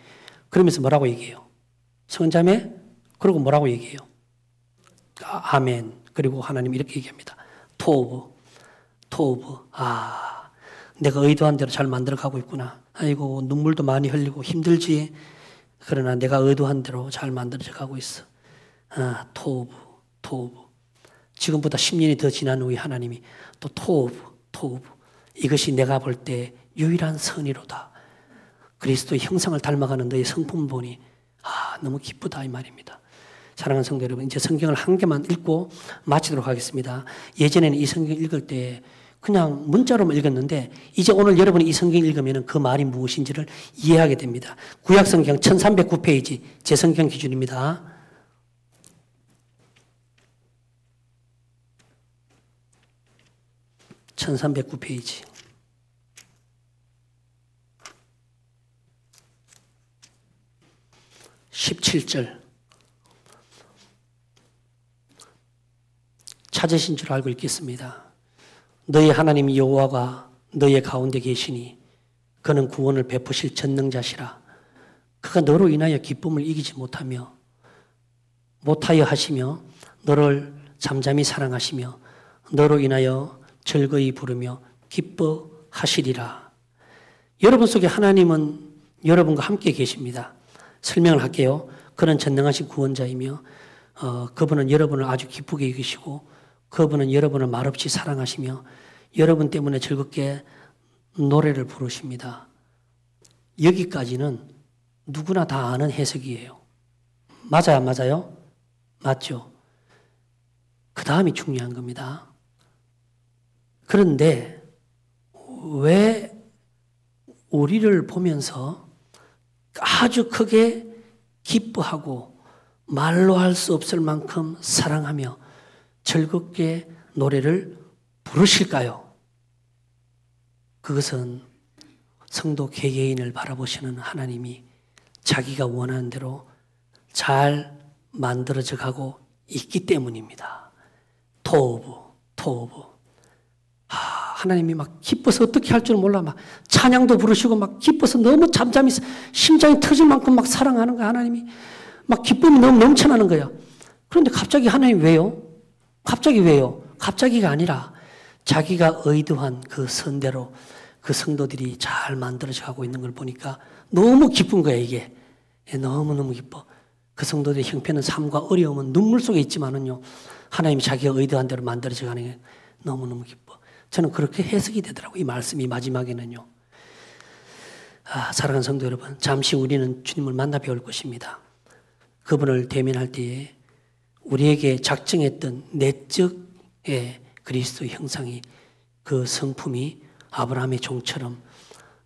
그러면서 뭐라고 얘기해요? 성자매? 그리고 뭐라고 얘기해요? 아멘. 그리고 하나님 이렇게 얘기합니다. 토브. 내가 의도한 대로 잘 만들어가고 있구나. 아이고 눈물도 많이 흘리고 힘들지. 그러나 내가 의도한 대로 잘 만들어져 가고 있어. 토브. 지금보다 10년이 더 지난 후에 하나님이 또 토브. 이것이 내가 볼 때 유일한 선의로다. 그리스도의 형상을 닮아가는 너의 성품 보니 너무 기쁘다 이 말입니다. 사랑하는 성도 여러분, 이제 성경을 한 개만 읽고 마치도록 하겠습니다. 예전에는 이 성경 읽을 때 그냥 문자로만 읽었는데 이제 오늘 여러분이 이 성경 읽으면 그 말이 무엇인지를 이해하게 됩니다. 구약 성경 1309페이지 제 성경 기준입니다. (1309페이지) 17절 찾으신 줄 알고 읽겠습니다. 너희 하나님 여호와가 너희 가운데 계시니 그는 구원을 베푸실 전능자시라. 그가 너로 인하여 기쁨을 이기지 못하여 하시며 너를 잠잠히 사랑하시며 너로 인하여 즐거이 부르며 기뻐하시리라. 여러분 속에 하나님은 여러분과 함께 계십니다. 설명을 할게요. 그는 전능하신 구원자이며 그분은 여러분을 아주 기쁘게 여기시고 그분은 여러분을 말없이 사랑하시며 여러분 때문에 즐겁게 노래를 부르십니다. 여기까지는 누구나 다 아는 해석이에요. 맞아요, 안 맞아요? 맞죠? 그 다음이 중요한 겁니다. 그런데 왜 우리를 보면서 아주 크게 기뻐하고 말로 할 수 없을 만큼 사랑하며 즐겁게 노래를 부르실까요? 그것은 성도 개개인을 바라보시는 하나님이 자기가 원하는 대로 잘 만들어져 가고 있기 때문입니다. 토브. 하나님이 막 기뻐서 어떻게 할 줄 몰라 막 찬양도 부르시고 막 기뻐서 너무 잠잠히 심장이 터질 만큼 막 사랑하는 거야. 하나님이 막 기쁨이 너무 넘쳐나는 거야. 그런데 갑자기 하나님 왜요? 갑자기가 아니라 자기가 의도한 그 선대로 그 성도들이 잘 만들어져 가고 있는 걸 보니까 너무 기쁜 거야 이게. 너무너무 기뻐. 그 성도들의 형편은 삶과 어려움은 눈물 속에 있지만은요 하나님이 자기가 의도한 대로 만들어져 가는 게 너무너무 기뻐. 저는 그렇게 해석이 되더라고요. 이 말씀이 마지막에는요. 사랑하는 성도 여러분, 잠시 우리는 주님을 만나 배울 것입니다. 그분을 대면할 때에 우리에게 작정했던 내적의 그리스도의 형상이 그 성품이 아브라함의 종처럼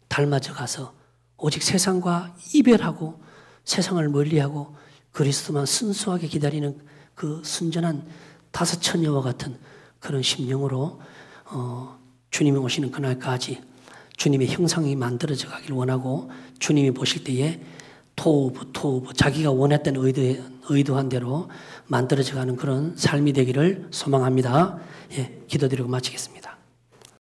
닮아져 가서 오직 세상과 이별하고 세상을 멀리하고 그리스도만 순수하게 기다리는 그 순전한 다섯 처녀와 같은 그런 심령으로 주님이 오시는 그날까지 주님의 형상이 만들어져 가길 원하고 주님이 보실 때에 토브 자기가 원했던 의도한 대로 만들어져 가는 그런 삶이 되기를 소망합니다. 기도드리고 마치겠습니다.